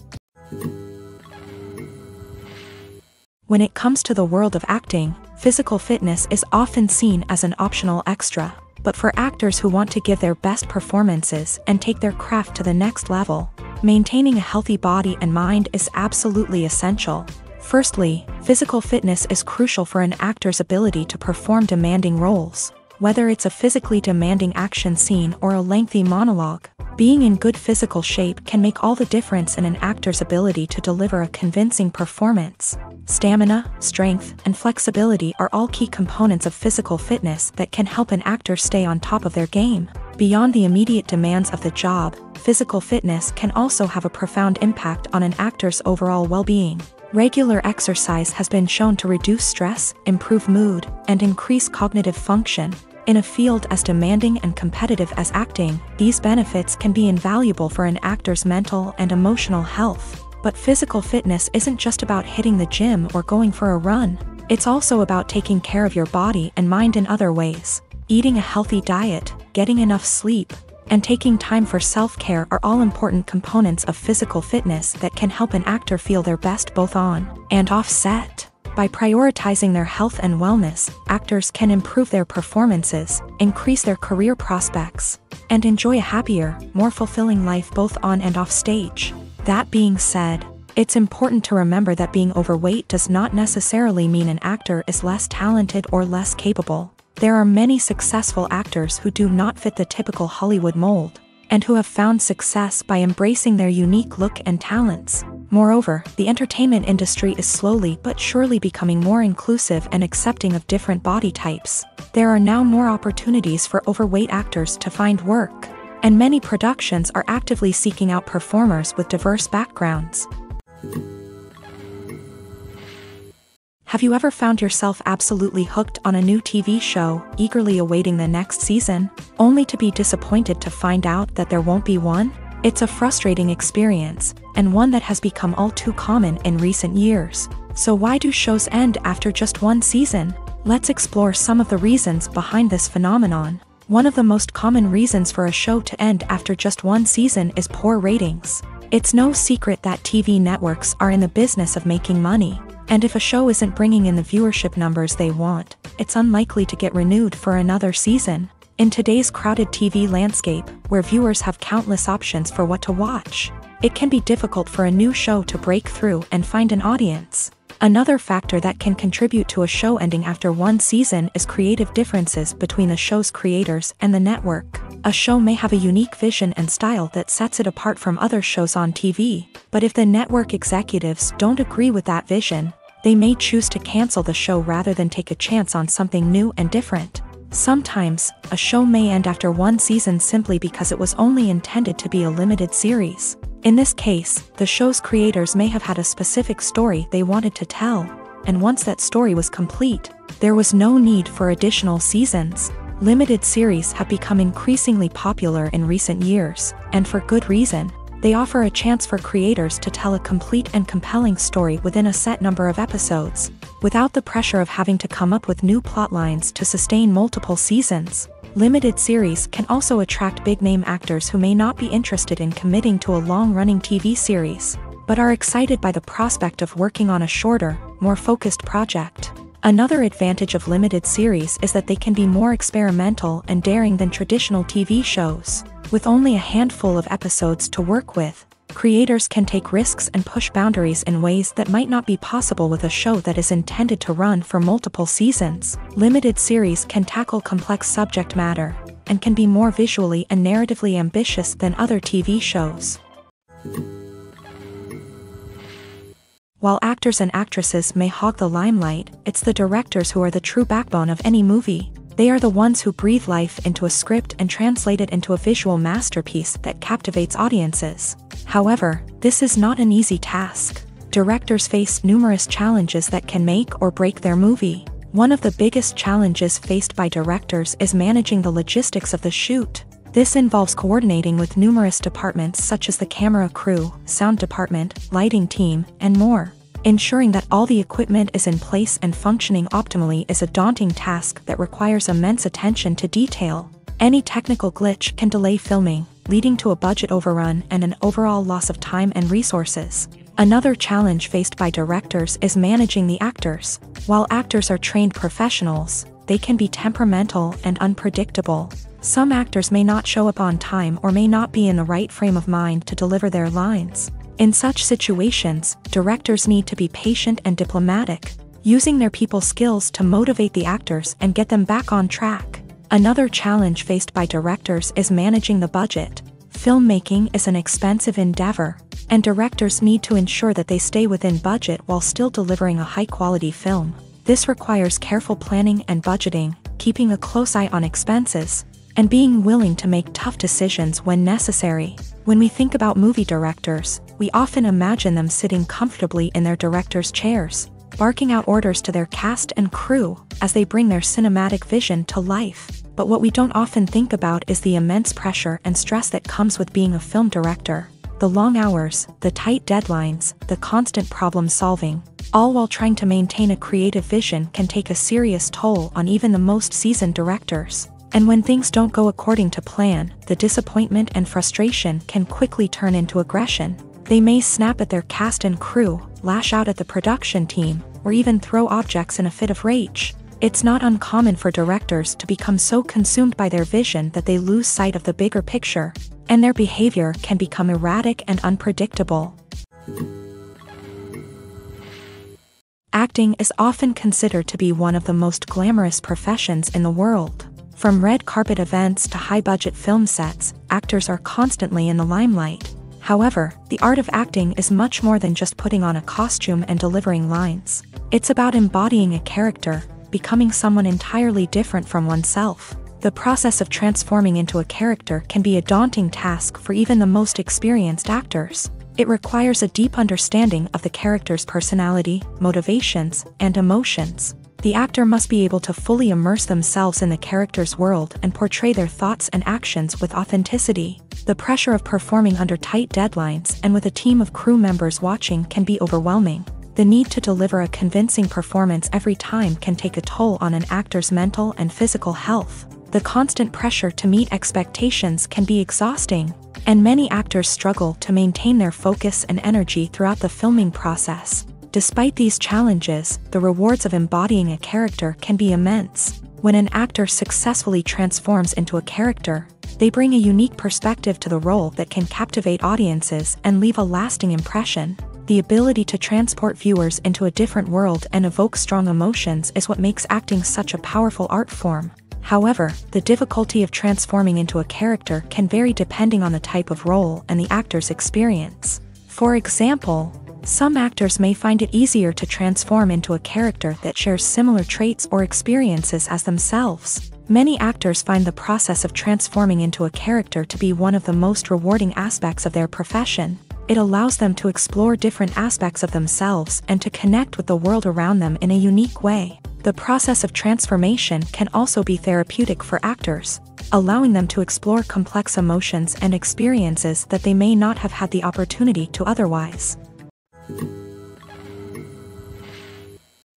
[SPEAKER 1] When it comes to the world of acting, physical fitness is often seen as an optional extra. But for actors who want to give their best performances and take their craft to the next level, maintaining a healthy body and mind is absolutely essential. Firstly, physical fitness is crucial for an actor's ability to perform demanding roles. Whether it's a physically demanding action scene or a lengthy monologue, being in good physical shape can make all the difference in an actor's ability to deliver a convincing performance. Stamina, strength, and flexibility are all key components of physical fitness that can help an actor stay on top of their game. Beyond the immediate demands of the job, physical fitness can also have a profound impact on an actor's overall well-being. Regular exercise has been shown to reduce stress, improve mood, and increase cognitive function. In a field as demanding and competitive as acting, these benefits can be invaluable for an actor's mental and emotional health. But physical fitness isn't just about hitting the gym or going for a run. It's also about taking care of your body and mind in other ways. Eating a healthy diet, getting enough sleep, and taking time for self-care are all important components of physical fitness that can help an actor feel their best both on and off set. By prioritizing their health and wellness, actors can improve their performances, increase their career prospects, and enjoy a happier, more fulfilling life both on and off stage. That being said, it's important to remember that being overweight does not necessarily mean an actor is less talented or less capable. There are many successful actors who do not fit the typical Hollywood mold, and who have found success by embracing their unique look and talents. Moreover, the entertainment industry is slowly but surely becoming more inclusive and accepting of different body types. There are now more opportunities for overweight actors to find work, and many productions are actively seeking out performers with diverse backgrounds. Have you ever found yourself absolutely hooked on a new TV show, eagerly awaiting the next season, only to be disappointed to find out that there won't be one? It's a frustrating experience, and one that has become all too common in recent years. So why do shows end after just one season? Let's explore some of the reasons behind this phenomenon. One of the most common reasons for a show to end after just one season is poor ratings. It's no secret that TV networks are in the business of making money, and if a show isn't bringing in the viewership numbers they want, it's unlikely to get renewed for another season. In today's crowded TV landscape, where viewers have countless options for what to watch, it can be difficult for a new show to break through and find an audience. Another factor that can contribute to a show ending after one season is creative differences between the show's creators and the network. A show may have a unique vision and style that sets it apart from other shows on TV, but if the network executives don't agree with that vision, they may choose to cancel the show rather than take a chance on something new and different. Sometimes, a show may end after one season simply because it was only intended to be a limited series. In this case, the show's creators may have had a specific story they wanted to tell, and once that story was complete, there was no need for additional seasons. Limited series have become increasingly popular in recent years, and for good reason. They offer a chance for creators to tell a complete and compelling story within a set number of episodes, without the pressure of having to come up with new plotlines to sustain multiple seasons. Limited series can also attract big-name actors who may not be interested in committing to a long-running TV series, but are excited by the prospect of working on a shorter, more focused project. Another advantage of limited series is that they can be more experimental and daring than traditional TV shows. With only a handful of episodes to work with, creators can take risks and push boundaries in ways that might not be possible with a show that is intended to run for multiple seasons. Limited series can tackle complex subject matter, and can be more visually and narratively ambitious than other TV shows. While actors and actresses may hog the limelight, it's the directors who are the true backbone of any movie. They are the ones who breathe life into a script and translate it into a visual masterpiece that captivates audiences. However, this is not an easy task. Directors face numerous challenges that can make or break their movie. One of the biggest challenges faced by directors is managing the logistics of the shoot. This involves coordinating with numerous departments such as the camera crew, sound department, lighting team, and more. Ensuring that all the equipment is in place and functioning optimally is a daunting task that requires immense attention to detail. Any technical glitch can delay filming, leading to a budget overrun and an overall loss of time and resources. Another challenge faced by directors is managing the actors. While actors are trained professionals, they can be temperamental and unpredictable. Some actors may not show up on time or may not be in the right frame of mind to deliver their lines. In such situations, directors need to be patient and diplomatic, using their people skills to motivate the actors and get them back on track. Another challenge faced by directors is managing the budget. Filmmaking is an expensive endeavor, and directors need to ensure that they stay within budget while still delivering a high-quality film. This requires careful planning and budgeting, keeping a close eye on expenses, and being willing to make tough decisions when necessary. When we think about movie directors, we often imagine them sitting comfortably in their director's chairs, barking out orders to their cast and crew as they bring their cinematic vision to life. But what we don't often think about is the immense pressure and stress that comes with being a film director. The long hours, the tight deadlines, the constant problem solving, all while trying to maintain a creative vision can take a serious toll on even the most seasoned directors. And when things don't go according to plan, the disappointment and frustration can quickly turn into aggression. They may snap at their cast and crew, lash out at the production team, or even throw objects in a fit of rage. It's not uncommon for directors to become so consumed by their vision that they lose sight of the bigger picture, and their behavior can become erratic and unpredictable. Acting is often considered to be one of the most glamorous professions in the world. From red carpet events to high-budget film sets, actors are constantly in the limelight. However, the art of acting is much more than just putting on a costume and delivering lines. It's about embodying a character, becoming someone entirely different from oneself. The process of transforming into a character can be a daunting task for even the most experienced actors. It requires a deep understanding of the character's personality, motivations, and emotions. The actor must be able to fully immerse themselves in the character's world and portray their thoughts and actions with authenticity. The pressure of performing under tight deadlines and with a team of crew members watching can be overwhelming. The need to deliver a convincing performance every time can take a toll on an actor's mental and physical health. The constant pressure to meet expectations can be exhausting, and many actors struggle to maintain their focus and energy throughout the filming process. Despite these challenges, the rewards of embodying a character can be immense. When an actor successfully transforms into a character, they bring a unique perspective to the role that can captivate audiences and leave a lasting impression. The ability to transport viewers into a different world and evoke strong emotions is what makes acting such a powerful art form. However, the difficulty of transforming into a character can vary depending on the type of role and the actor's experience. For example, some actors may find it easier to transform into a character that shares similar traits or experiences as themselves. Many actors find the process of transforming into a character to be one of the most rewarding aspects of their profession. It allows them to explore different aspects of themselves and to connect with the world around them in a unique way. The process of transformation can also be therapeutic for actors, allowing them to explore complex emotions and experiences that they may not have had the opportunity to otherwise.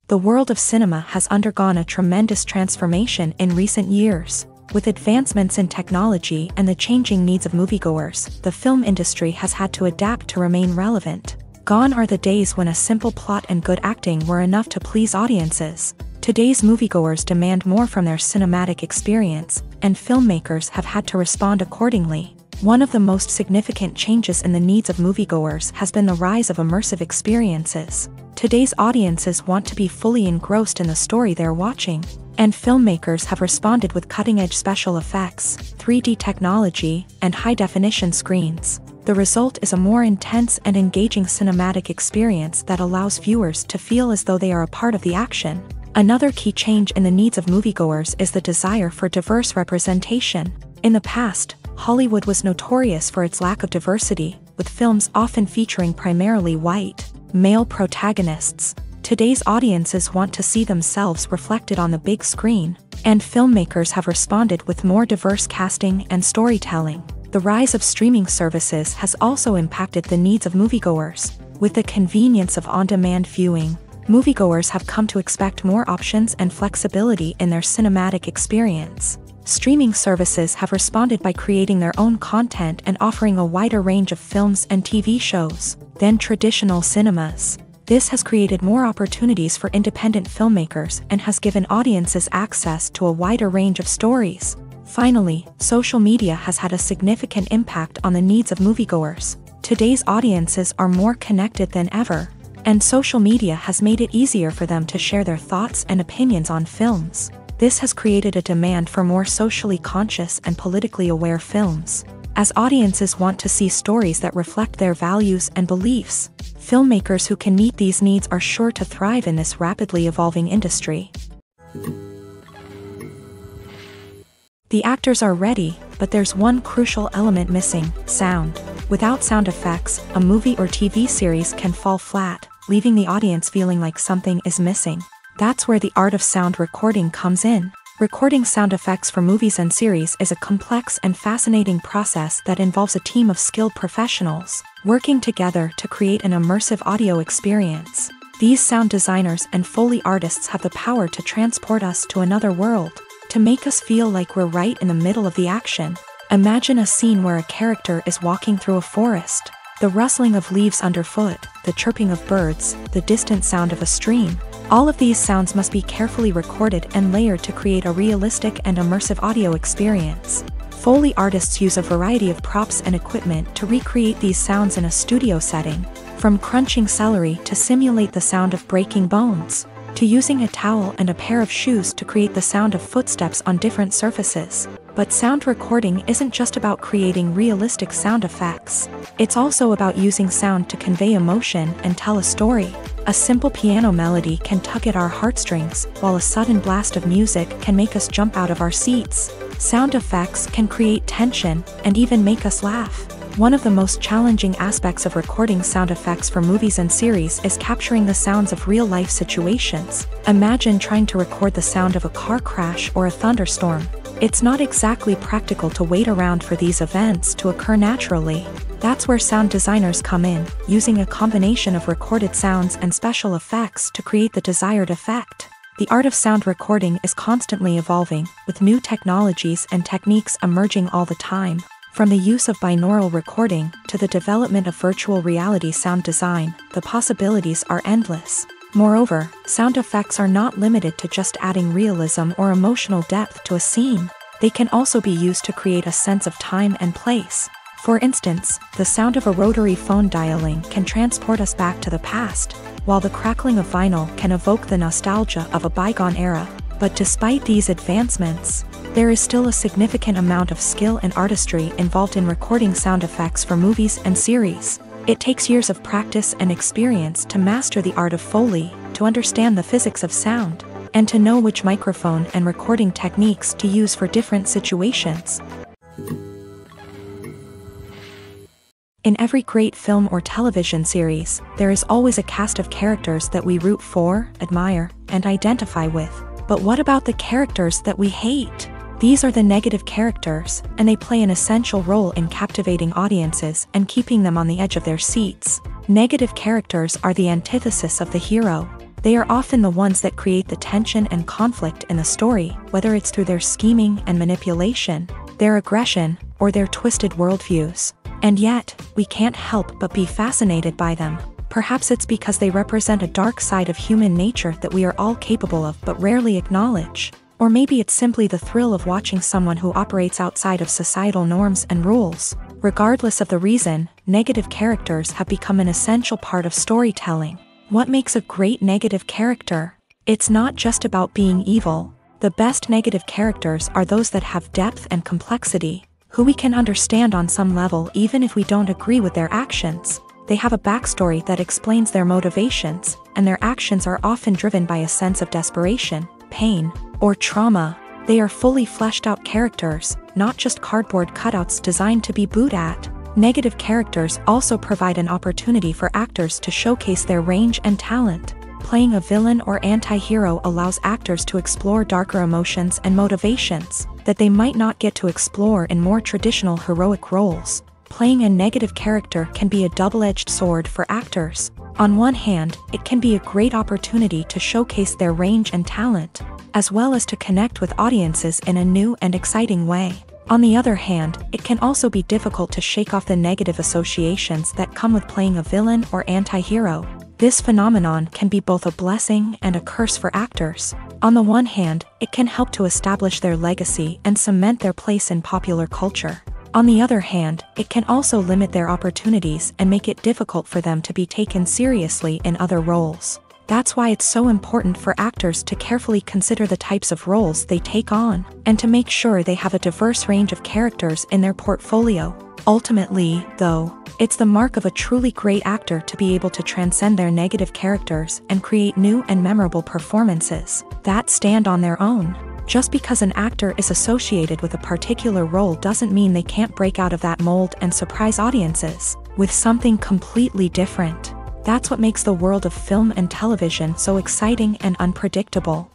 [SPEAKER 1] The world of cinema has undergone a tremendous transformation in recent years. With advancements in technology and the changing needs of moviegoers, the film industry has had to adapt to remain relevant. Gone are the days when a simple plot and good acting were enough to please audiences. Today's moviegoers demand more from their cinematic experience, and filmmakers have had to respond accordingly. One of the most significant changes in the needs of moviegoers has been the rise of immersive experiences. Today's audiences want to be fully engrossed in the story they're watching, and filmmakers have responded with cutting-edge special effects, 3D technology, and high-definition screens. The result is a more intense and engaging cinematic experience that allows viewers to feel as though they are a part of the action. Another key change in the needs of moviegoers is the desire for diverse representation. In the past, Hollywood was notorious for its lack of diversity, with films often featuring primarily white, male protagonists. Today's audiences want to see themselves reflected on the big screen, and filmmakers have responded with more diverse casting and storytelling. The rise of streaming services has also impacted the needs of moviegoers. With the convenience of on-demand viewing, moviegoers have come to expect more options and flexibility in their cinematic experience. Streaming services have responded by creating their own content and offering a wider range of films and TV shows than traditional cinemas. This has created more opportunities for independent filmmakers and has given audiences access to a wider range of stories. Finally, social media has had a significant impact on the needs of moviegoers. Today's audiences are more connected than ever, and social media has made it easier for them to share their thoughts and opinions on films. This has created a demand for more socially conscious and politically aware films. As audiences want to see stories that reflect their values and beliefs, filmmakers who can meet these needs are sure to thrive in this rapidly evolving industry. The actors are ready, but there's one crucial element missing: sound. Without sound effects, a movie or TV series can fall flat, leaving the audience feeling like something is missing. That's where the art of sound recording comes in. Recording sound effects for movies and series is a complex and fascinating process that involves a team of skilled professionals working together to create an immersive audio experience. These sound designers and Foley artists have the power to transport us to another world, to make us feel like we're right in the middle of the action. Imagine a scene where a character is walking through a forest. The rustling of leaves underfoot, the chirping of birds, the distant sound of a stream. All of these sounds must be carefully recorded and layered to create a realistic and immersive audio experience. Foley artists use a variety of props and equipment to recreate these sounds in a studio setting, from crunching celery to simulate the sound of breaking bones, to using a towel and a pair of shoes to create the sound of footsteps on different surfaces. But sound recording isn't just about creating realistic sound effects. It's also about using sound to convey emotion and tell a story. A simple piano melody can tug at our heartstrings, while a sudden blast of music can make us jump out of our seats. Sound effects can create tension and even make us laugh. One of the most challenging aspects of recording sound effects for movies and series is capturing the sounds of real-life situations. Imagine trying to record the sound of a car crash or a thunderstorm. It's not exactly practical to wait around for these events to occur naturally. That's where sound designers come in, using a combination of recorded sounds and special effects to create the desired effect. The art of sound recording is constantly evolving, with new technologies and techniques emerging all the time. From the use of binaural recording to the development of virtual reality sound design, the possibilities are endless. Moreover, sound effects are not limited to just adding realism or emotional depth to a scene. They can also be used to create a sense of time and place. For instance, the sound of a rotary phone dialing can transport us back to the past, while the crackling of vinyl can evoke the nostalgia of a bygone era. But despite these advancements, there is still a significant amount of skill and artistry involved in recording sound effects for movies and series. It takes years of practice and experience to master the art of Foley, to understand the physics of sound, and to know which microphone and recording techniques to use for different situations. In every great film or television series, there is always a cast of characters that we root for, admire, and identify with. But what about the characters that we hate? These are the negative characters, and they play an essential role in captivating audiences and keeping them on the edge of their seats. Negative characters are the antithesis of the hero. They are often the ones that create the tension and conflict in the story, whether it's through their scheming and manipulation, their aggression, or their twisted worldviews. And yet, we can't help but be fascinated by them. Perhaps it's because they represent a dark side of human nature that we are all capable of but rarely acknowledge. Or maybe it's simply the thrill of watching someone who operates outside of societal norms and rules. Regardless of the reason, negative characters have become an essential part of storytelling. What makes a great negative character? It's not just about being evil. The best negative characters are those that have depth and complexity, who we can understand on some level even if we don't agree with their actions. They have a backstory that explains their motivations, and their actions are often driven by a sense of desperation, pain, or trauma. They are fully fleshed out characters, not just cardboard cutouts designed to be booed at. Negative characters also provide an opportunity for actors to showcase their range and talent. Playing a villain or anti-hero allows actors to explore darker emotions and motivations that they might not get to explore in more traditional heroic roles. Playing a negative character can be a double-edged sword for actors. On one hand, it can be a great opportunity to showcase their range and talent, as well as to connect with audiences in a new and exciting way. On the other hand, it can also be difficult to shake off the negative associations that come with playing a villain or anti-hero. This phenomenon can be both a blessing and a curse for actors. On the one hand, it can help to establish their legacy and cement their place in popular culture. On the other hand, it can also limit their opportunities and make it difficult for them to be taken seriously in other roles. That's why it's so important for actors to carefully consider the types of roles they take on, and to make sure they have a diverse range of characters in their portfolio. Ultimately, though, it's the mark of a truly great actor to be able to transcend their negative characters and create new and memorable performances that stand on their own. Just because an actor is associated with a particular role doesn't mean they can't break out of that mold and surprise audiences with something completely different. That's what makes the world of film and television so exciting and unpredictable.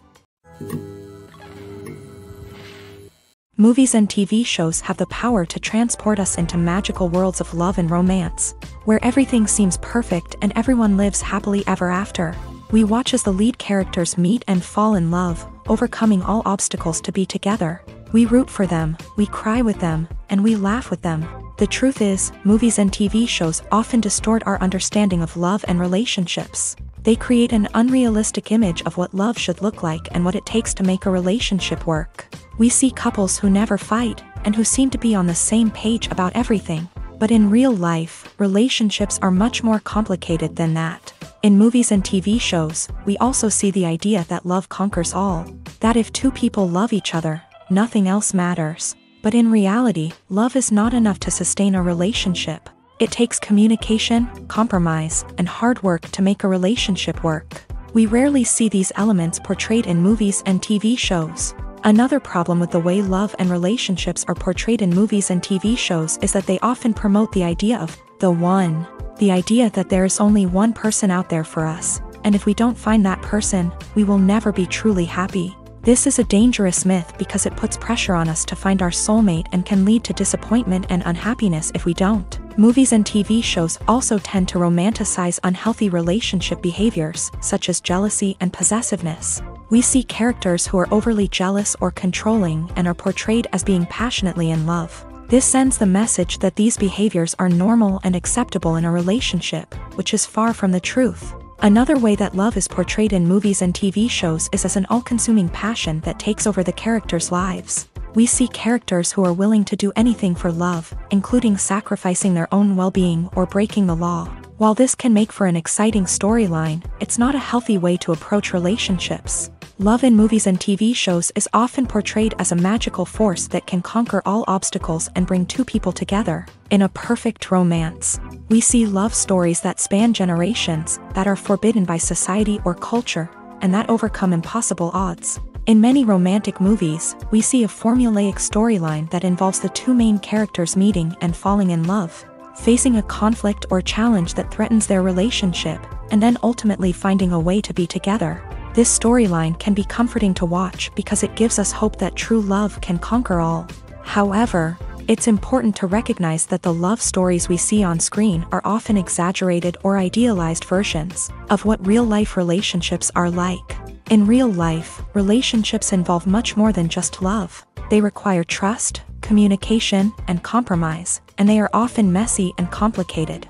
[SPEAKER 1] Movies and TV shows have the power to transport us into magical worlds of love and romance, where everything seems perfect and everyone lives happily ever after. We watch as the lead characters meet and fall in love, overcoming all obstacles to be together. We root for them, we cry with them, and we laugh with them. The truth is, movies and TV shows often distort our understanding of love and relationships. They create an unrealistic image of what love should look like and what it takes to make a relationship work. We see couples who never fight, and who seem to be on the same page about everything. But in real life, relationships are much more complicated than that. In movies and TV shows, we also see the idea that love conquers all. That if two people love each other, nothing else matters. But in reality, love is not enough to sustain a relationship. It takes communication, compromise, and hard work to make a relationship work. We rarely see these elements portrayed in movies and TV shows. Another problem with the way love and relationships are portrayed in movies and TV shows is that they often promote the idea of the one. The idea that there is only one person out there for us, and if we don't find that person, we will never be truly happy. This is a dangerous myth because it puts pressure on us to find our soulmate and can lead to disappointment and unhappiness if we don't. Movies and TV shows also tend to romanticize unhealthy relationship behaviors, such as jealousy and possessiveness. We see characters who are overly jealous or controlling and are portrayed as being passionately in love. This sends the message that these behaviors are normal and acceptable in a relationship, which is far from the truth. Another way that love is portrayed in movies and TV shows is as an all-consuming passion that takes over the characters' lives. We see characters who are willing to do anything for love, including sacrificing their own well-being or breaking the law. While this can make for an exciting storyline, it's not a healthy way to approach relationships. Love in movies and TV shows is often portrayed as a magical force that can conquer all obstacles and bring two people together in a perfect romance. We see love stories that span generations, that are forbidden by society or culture, and that overcome impossible odds. In many romantic movies, we see a formulaic storyline that involves the two main characters meeting and falling in love, facing a conflict or challenge that threatens their relationship, and then ultimately finding a way to be together. This storyline can be comforting to watch because it gives us hope that true love can conquer all. However, it's important to recognize that the love stories we see on screen are often exaggerated or idealized versions of what real-life relationships are like. In real life, relationships involve much more than just love. They require trust, communication, and compromise, and they are often messy and complicated.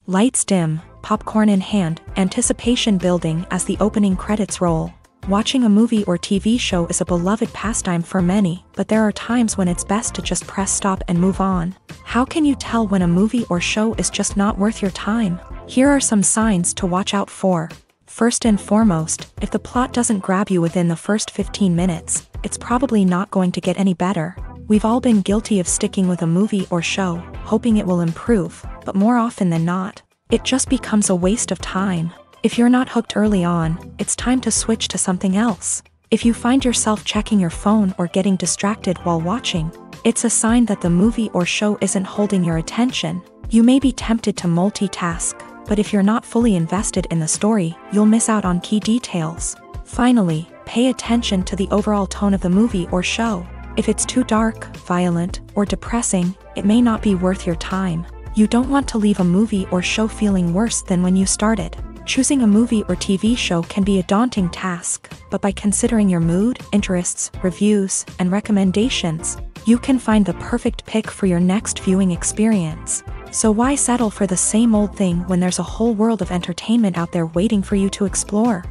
[SPEAKER 1] Lights dim, popcorn in hand, anticipation building as the opening credits roll. Watching a movie or TV show is a beloved pastime for many, but there are times when it's best to just press stop and move on. How can you tell when a movie or show is just not worth your time? Here are some signs to watch out for. First and foremost, if the plot doesn't grab you within the first 15 minutes, it's probably not going to get any better. We've all been guilty of sticking with a movie or show, hoping it will improve, but more often than not, it just becomes a waste of time. If you're not hooked early on, it's time to switch to something else. If you find yourself checking your phone or getting distracted while watching, it's a sign that the movie or show isn't holding your attention. You may be tempted to multitask, but if you're not fully invested in the story, you'll miss out on key details. Finally, pay attention to the overall tone of the movie or show. If it's too dark, violent, or depressing, it may not be worth your time. You don't want to leave a movie or show feeling worse than when you started. Choosing a movie or TV show can be a daunting task, but by considering your mood, interests, reviews, and recommendations, you can find the perfect pick for your next viewing experience. So why settle for the same old thing when there's a whole world of entertainment out there waiting for you to explore?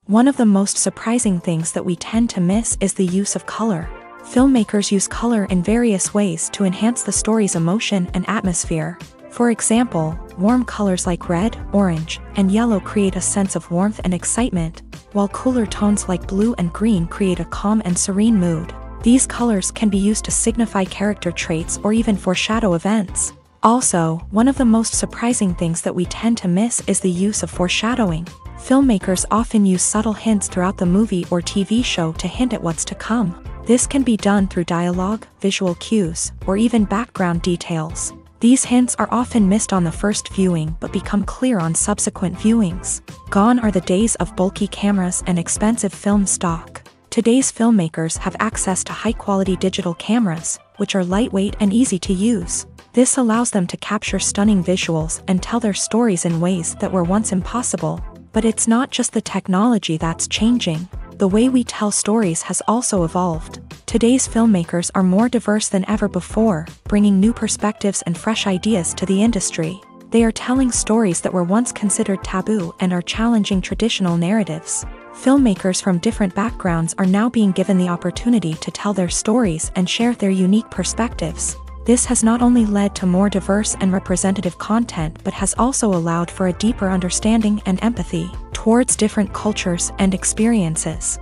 [SPEAKER 1] One of the most surprising things that we tend to miss is the use of color. Filmmakers use color in various ways to enhance the story's emotion and atmosphere. For example, warm colors like red, orange, and yellow create a sense of warmth and excitement, while cooler tones like blue and green create a calm and serene mood. These colors can be used to signify character traits or even foreshadow events. Also, one of the most surprising things that we tend to miss is the use of foreshadowing. Filmmakers often use subtle hints throughout the movie or TV show to hint at what's to come. This can be done through dialogue, visual cues, or even background details. These hints are often missed on the first viewing but become clear on subsequent viewings. Gone are the days of bulky cameras and expensive film stock. Today's filmmakers have access to high-quality digital cameras, which are lightweight and easy to use. This allows them to capture stunning visuals and tell their stories in ways that were once impossible. But it's not just the technology that's changing. The way we tell stories has also evolved. Today's filmmakers are more diverse than ever before, bringing new perspectives and fresh ideas to the industry. They are telling stories that were once considered taboo and are challenging traditional narratives. Filmmakers from different backgrounds are now being given the opportunity to tell their stories and share their unique perspectives. This has not only led to more diverse and representative content but has also allowed for a deeper understanding and empathy towards different cultures and experiences.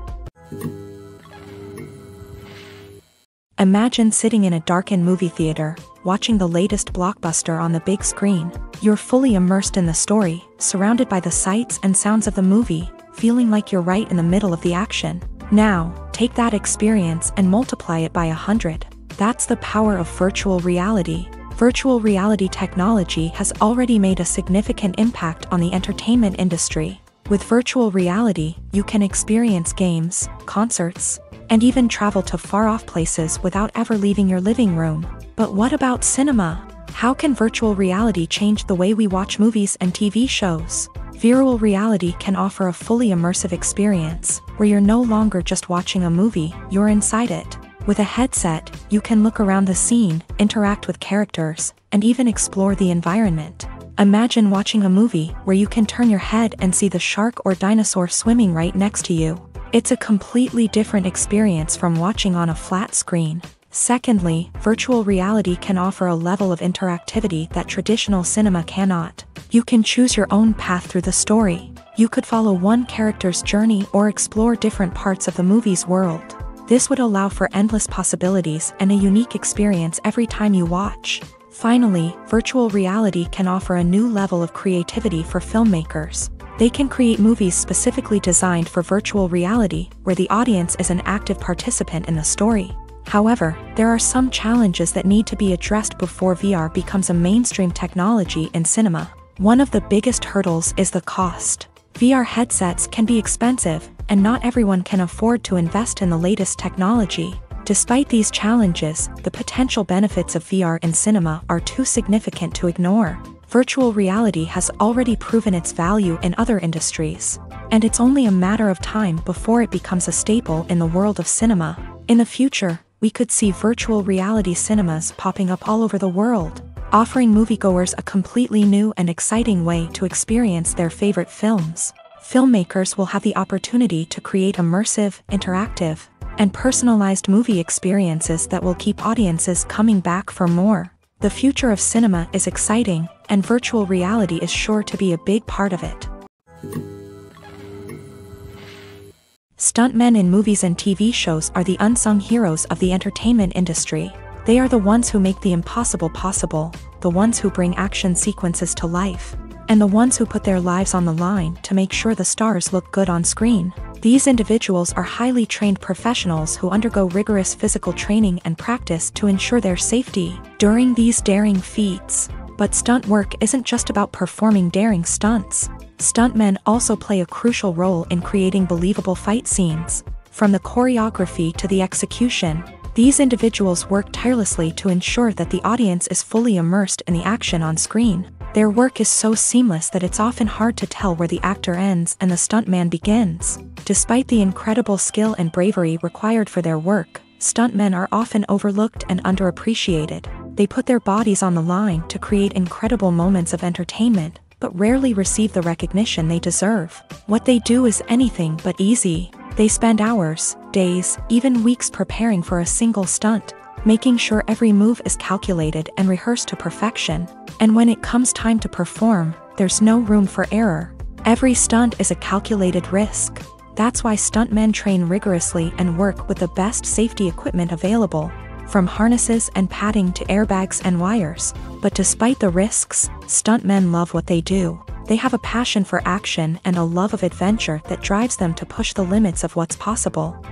[SPEAKER 1] Imagine sitting in a darkened movie theater, watching the latest blockbuster on the big screen. You're fully immersed in the story, surrounded by the sights and sounds of the movie, feeling like you're right in the middle of the action. Now, take that experience and multiply it by 100. That's the power of virtual reality. Virtual reality technology has already made a significant impact on the entertainment industry. With virtual reality, you can experience games, concerts, and even travel to far-off places without ever leaving your living room. But what about cinema? How can virtual reality change the way we watch movies and TV shows? Virtual reality can offer a fully immersive experience, where you're no longer just watching a movie, you're inside it. With a headset, you can look around the scene, interact with characters, and even explore the environment. Imagine watching a movie where you can turn your head and see the shark or dinosaur swimming right next to you. It's a completely different experience from watching on a flat screen. Secondly, virtual reality can offer a level of interactivity that traditional cinema cannot. You can choose your own path through the story. You could follow one character's journey or explore different parts of the movie's world. This would allow for endless possibilities and a unique experience every time you watch. Finally, virtual reality can offer a new level of creativity for filmmakers. They can create movies specifically designed for virtual reality, where the audience is an active participant in the story. However, there are some challenges that need to be addressed before VR becomes a mainstream technology in cinema. One of the biggest hurdles is the cost. VR headsets can be expensive, and not everyone can afford to invest in the latest technology. Despite these challenges, the potential benefits of VR in cinema are too significant to ignore. Virtual reality has already proven its value in other industries, and it's only a matter of time before it becomes a staple in the world of cinema. In the future, we could see virtual reality cinemas popping up all over the world, offering moviegoers a completely new and exciting way to experience their favorite films. Filmmakers will have the opportunity to create immersive, interactive, and personalized movie experiences that will keep audiences coming back for more. The future of cinema is exciting, and virtual reality is sure to be a big part of it. Stuntmen in movies and TV shows are the unsung heroes of the entertainment industry. They are the ones who make the impossible possible, the ones who bring action sequences to life, and the ones who put their lives on the line to make sure the stars look good on screen. These individuals are highly trained professionals who undergo rigorous physical training and practice to ensure their safety during these daring feats. But stunt work isn't just about performing daring stunts. Stuntmen also play a crucial role in creating believable fight scenes. From the choreography to the execution, these individuals work tirelessly to ensure that the audience is fully immersed in the action on screen. Their work is so seamless that it's often hard to tell where the actor ends and the stuntman begins. Despite the incredible skill and bravery required for their work, stuntmen are often overlooked and underappreciated. They put their bodies on the line to create incredible moments of entertainment, but rarely receive the recognition they deserve. What they do is anything but easy. They spend hours, days, even weeks preparing for a single stunt, making sure every move is calculated and rehearsed to perfection. And when it comes time to perform, there's no room for error. Every stunt is a calculated risk. That's why stuntmen train rigorously and work with the best safety equipment available, from harnesses and padding to airbags and wires. But despite the risks, stuntmen love what they do. They have a passion for action and a love of adventure that drives them to push the limits of what's possible.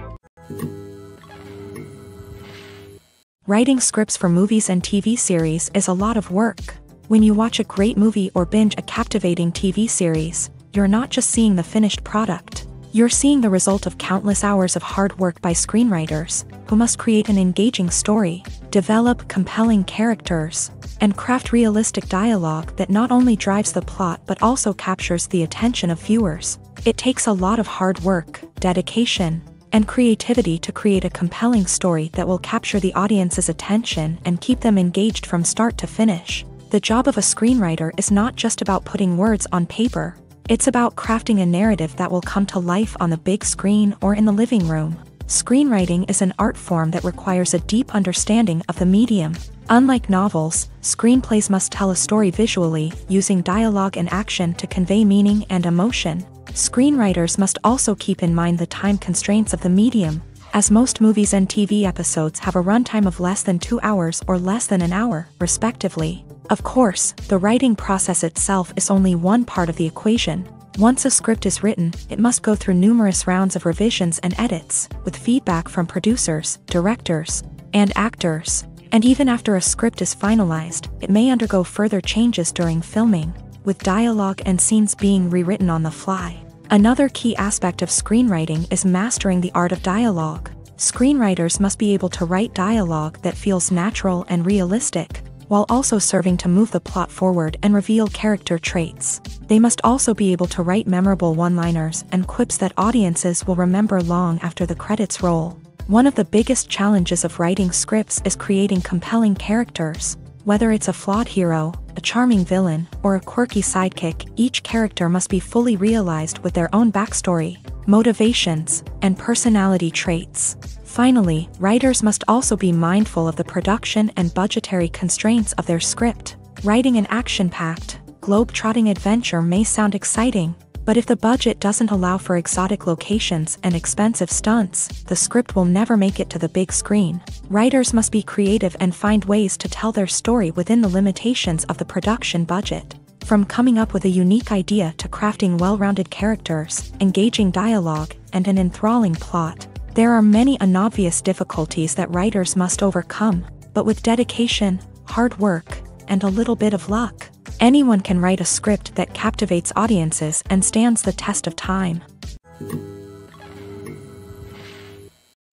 [SPEAKER 1] Writing scripts for movies and TV series is a lot of work. When you watch a great movie or binge a captivating TV series, you're not just seeing the finished product. You're seeing the result of countless hours of hard work by screenwriters, who must create an engaging story, develop compelling characters, and craft realistic dialogue that not only drives the plot but also captures the attention of viewers. It takes a lot of hard work, dedication, and creativity to create a compelling story that will capture the audience's attention and keep them engaged from start to finish. The job of a screenwriter is not just about putting words on paper. It's about crafting a narrative that will come to life on the big screen or in the living room. Screenwriting is an art form that requires a deep understanding of the medium. Unlike novels, screenplays must tell a story visually, using dialogue and action to convey meaning and emotion. Screenwriters must also keep in mind the time constraints of the medium, as most movies and TV episodes have a runtime of less than 2 hours or less than an hour, respectively. Of course, the writing process itself is only one part of the equation. Once a script is written, it must go through numerous rounds of revisions and edits, with feedback from producers, directors, and actors. And even after a script is finalized, it may undergo further changes during filming, with dialogue and scenes being rewritten on the fly. Another key aspect of screenwriting is mastering the art of dialogue. Screenwriters must be able to write dialogue that feels natural and realistic, while also serving to move the plot forward and reveal character traits. They must also be able to write memorable one-liners and quips that audiences will remember long after the credits roll. One of the biggest challenges of writing scripts is creating compelling characters. Whether it's a flawed hero, a charming villain, or a quirky sidekick, each character must be fully realized with their own backstory, motivations, and personality traits. Finally, writers must also be mindful of the production and budgetary constraints of their script. Writing an action-packed, globe-trotting adventure may sound exciting, but if the budget doesn't allow for exotic locations and expensive stunts, the script will never make it to the big screen. Writers must be creative and find ways to tell their story within the limitations of the production budget. From coming up with a unique idea to crafting well-rounded characters, engaging dialogue, and an enthralling plot, there are many unobvious difficulties that writers must overcome, but with dedication, hard work, and a little bit of luck, anyone can write a script that captivates audiences and stands the test of time.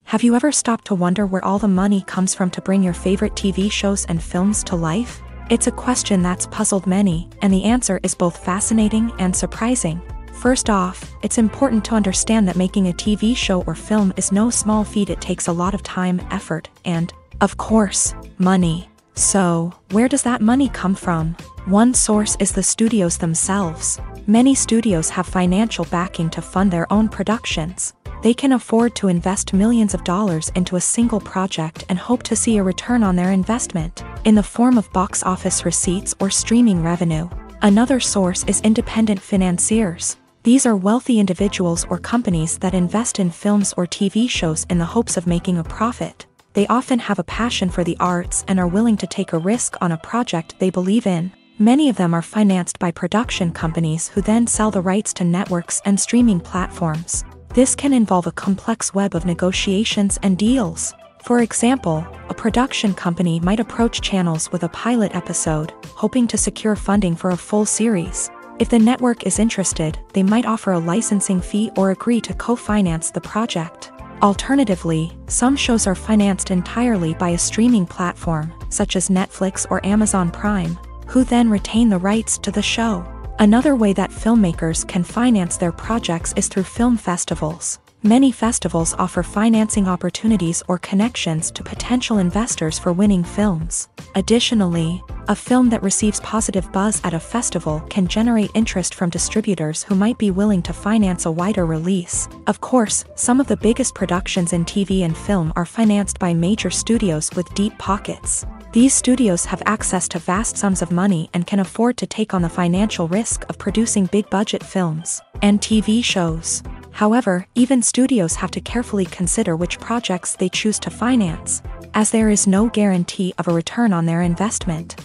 [SPEAKER 1] Have you ever stopped to wonder where all the money comes from to bring your favorite TV shows and films to life? It's a question that's puzzled many, and the answer is both fascinating and surprising. First off, it's important to understand that making a TV show or film is no small feat. It takes a lot of time, effort, and, of course, money. So, where does that money come from? One source is the studios themselves. Many studios have financial backing to fund their own productions. They can afford to invest millions of dollars into a single project and hope to see a return on their investment. in the form of box office receipts or streaming revenue. Another source is independent financiers. These are wealthy individuals or companies that invest in films or TV shows in the hopes of making a profit. They often have a passion for the arts and are willing to take a risk on a project they believe in. Many of them are financed by production companies who then sell the rights to networks and streaming platforms. This can involve a complex web of negotiations and deals. For example, a production company might approach channels with a pilot episode, hoping to secure funding for a full series. If the network is interested, they might offer a licensing fee or agree to co-finance the project. Alternatively, some shows are financed entirely by a streaming platform, such as Netflix or Amazon Prime, who then retain the rights to the show. Another way that filmmakers can finance their projects is through film festivals. Many festivals offer financing opportunities or connections to potential investors for winning films. Additionally, a film that receives positive buzz at a festival can generate interest from distributors who might be willing to finance a wider release. Of course, some of the biggest productions in TV and film are financed by major studios with deep pockets. These studios have access to vast sums of money and can afford to take on the financial risk of producing big-budget films and TV shows. However, even studios have to carefully consider which projects they choose to finance, as there is no guarantee of a return on their investment.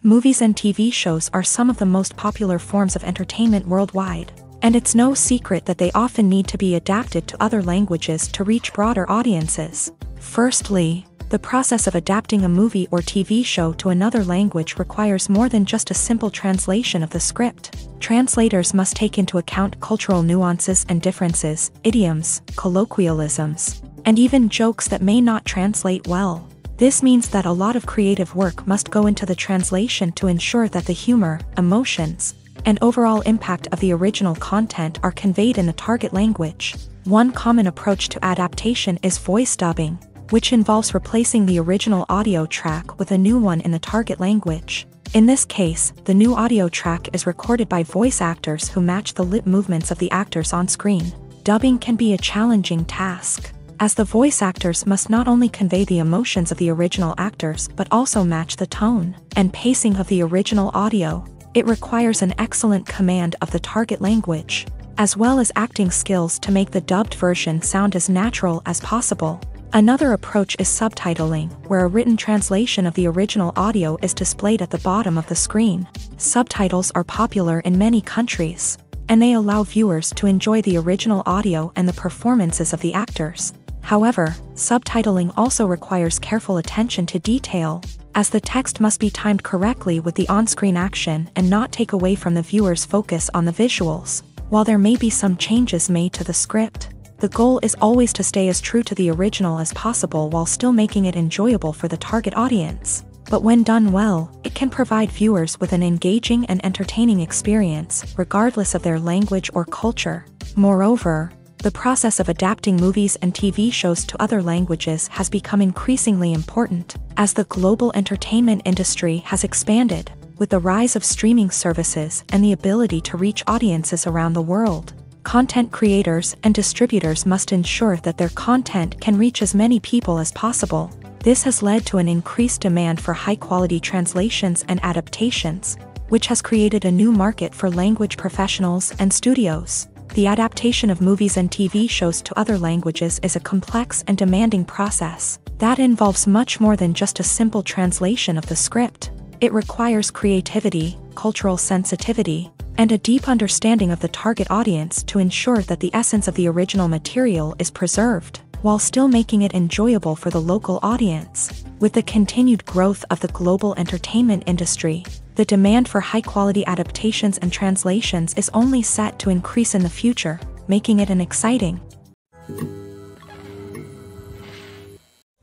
[SPEAKER 1] Movies and TV shows are some of the most popular forms of entertainment worldwide, and it's no secret that they often need to be adapted to other languages to reach broader audiences. Firstly, the process of adapting a movie or TV show to another language requires more than just a simple translation of the script. Translators must take into account cultural nuances and differences, idioms, colloquialisms, and even jokes that may not translate well. This means that a lot of creative work must go into the translation to ensure that the humor, emotions, and overall impact of the original content are conveyed in the target language. One common approach to adaptation is voice dubbing, which involves replacing the original audio track with a new one in the target language. In this case, the new audio track is recorded by voice actors who match the lip movements of the actors on screen. Dubbing can be a challenging task, as the voice actors must not only convey the emotions of the original actors but also match the tone and pacing of the original audio. It requires an excellent command of the target language, as well as acting skills to make the dubbed version sound as natural as possible. Another approach is subtitling, where a written translation of the original audio is displayed at the bottom of the screen. Subtitles are popular in many countries, and they allow viewers to enjoy the original audio and the performances of the actors. However, subtitling also requires careful attention to detail, as the text must be timed correctly with the on-screen action and not take away from the viewer's focus on the visuals. While there may be some changes made to the script, the goal is always to stay as true to the original as possible while still making it enjoyable for the target audience. But when done well, it can provide viewers with an engaging and entertaining experience, regardless of their language or culture. Moreover, the process of adapting movies and TV shows to other languages has become increasingly important, as the global entertainment industry has expanded, with the rise of streaming services and the ability to reach audiences around the world. Content creators and distributors must ensure that their content can reach as many people as possible. This has led to an increased demand for high-quality translations and adaptations, which has created a new market for language professionals and studios. The adaptation of movies and TV shows to other languages is a complex and demanding process that involves much more than just a simple translation of the script. It requires creativity, cultural sensitivity, and a deep understanding of the target audience to ensure that the essence of the original material is preserved, while still making it enjoyable for the local audience. With the continued growth of the global entertainment industry, the demand for high-quality adaptations and translations is only set to increase in the future, making it an exciting.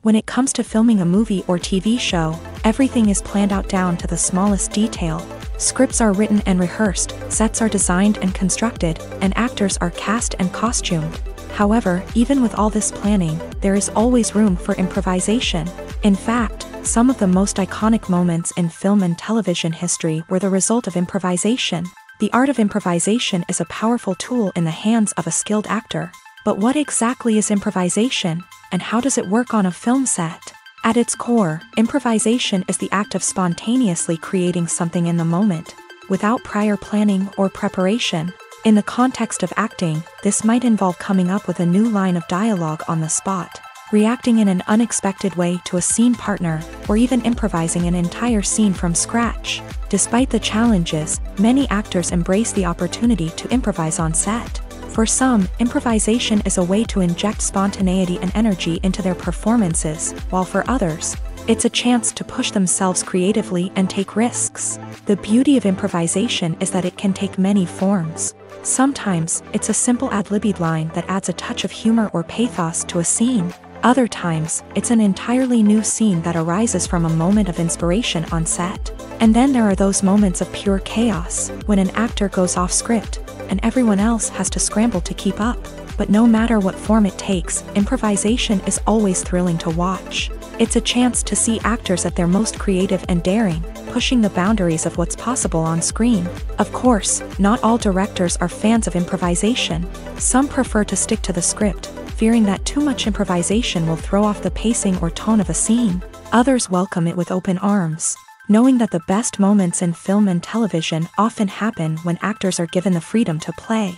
[SPEAKER 1] When it comes to filming a movie or TV show, everything is planned out down to the smallest detail. Scripts are written and rehearsed, sets are designed and constructed, and actors are cast and costumed. However, even with all this planning, there is always room for improvisation. In fact, some of the most iconic moments in film and television history were the result of improvisation. The art of improvisation is a powerful tool in the hands of a skilled actor. But what exactly is improvisation? And how does it work on a film set? At its core, improvisation is the act of spontaneously creating something in the moment, without prior planning or preparation. In the context of acting, this might involve coming up with a new line of dialogue on the spot, reacting in an unexpected way to a scene partner, or even improvising an entire scene from scratch. Despite the challenges, many actors embrace the opportunity to improvise on set. For some, improvisation is a way to inject spontaneity and energy into their performances, while for others, it's a chance to push themselves creatively and take risks. The beauty of improvisation is that it can take many forms. Sometimes, it's a simple ad-libbed line that adds a touch of humor or pathos to a scene. Other times, it's an entirely new scene that arises from a moment of inspiration on set. And then there are those moments of pure chaos, when an actor goes off script, and everyone else has to scramble to keep up. But no matter what form it takes, improvisation is always thrilling to watch. It's a chance to see actors at their most creative and daring, pushing the boundaries of what's possible on screen. Of course, not all directors are fans of improvisation. Some prefer to stick to the script, fearing that too much improvisation will throw off the pacing or tone of a scene. Others welcome it with open arms, knowing that the best moments in film and television often happen when actors are given the freedom to play.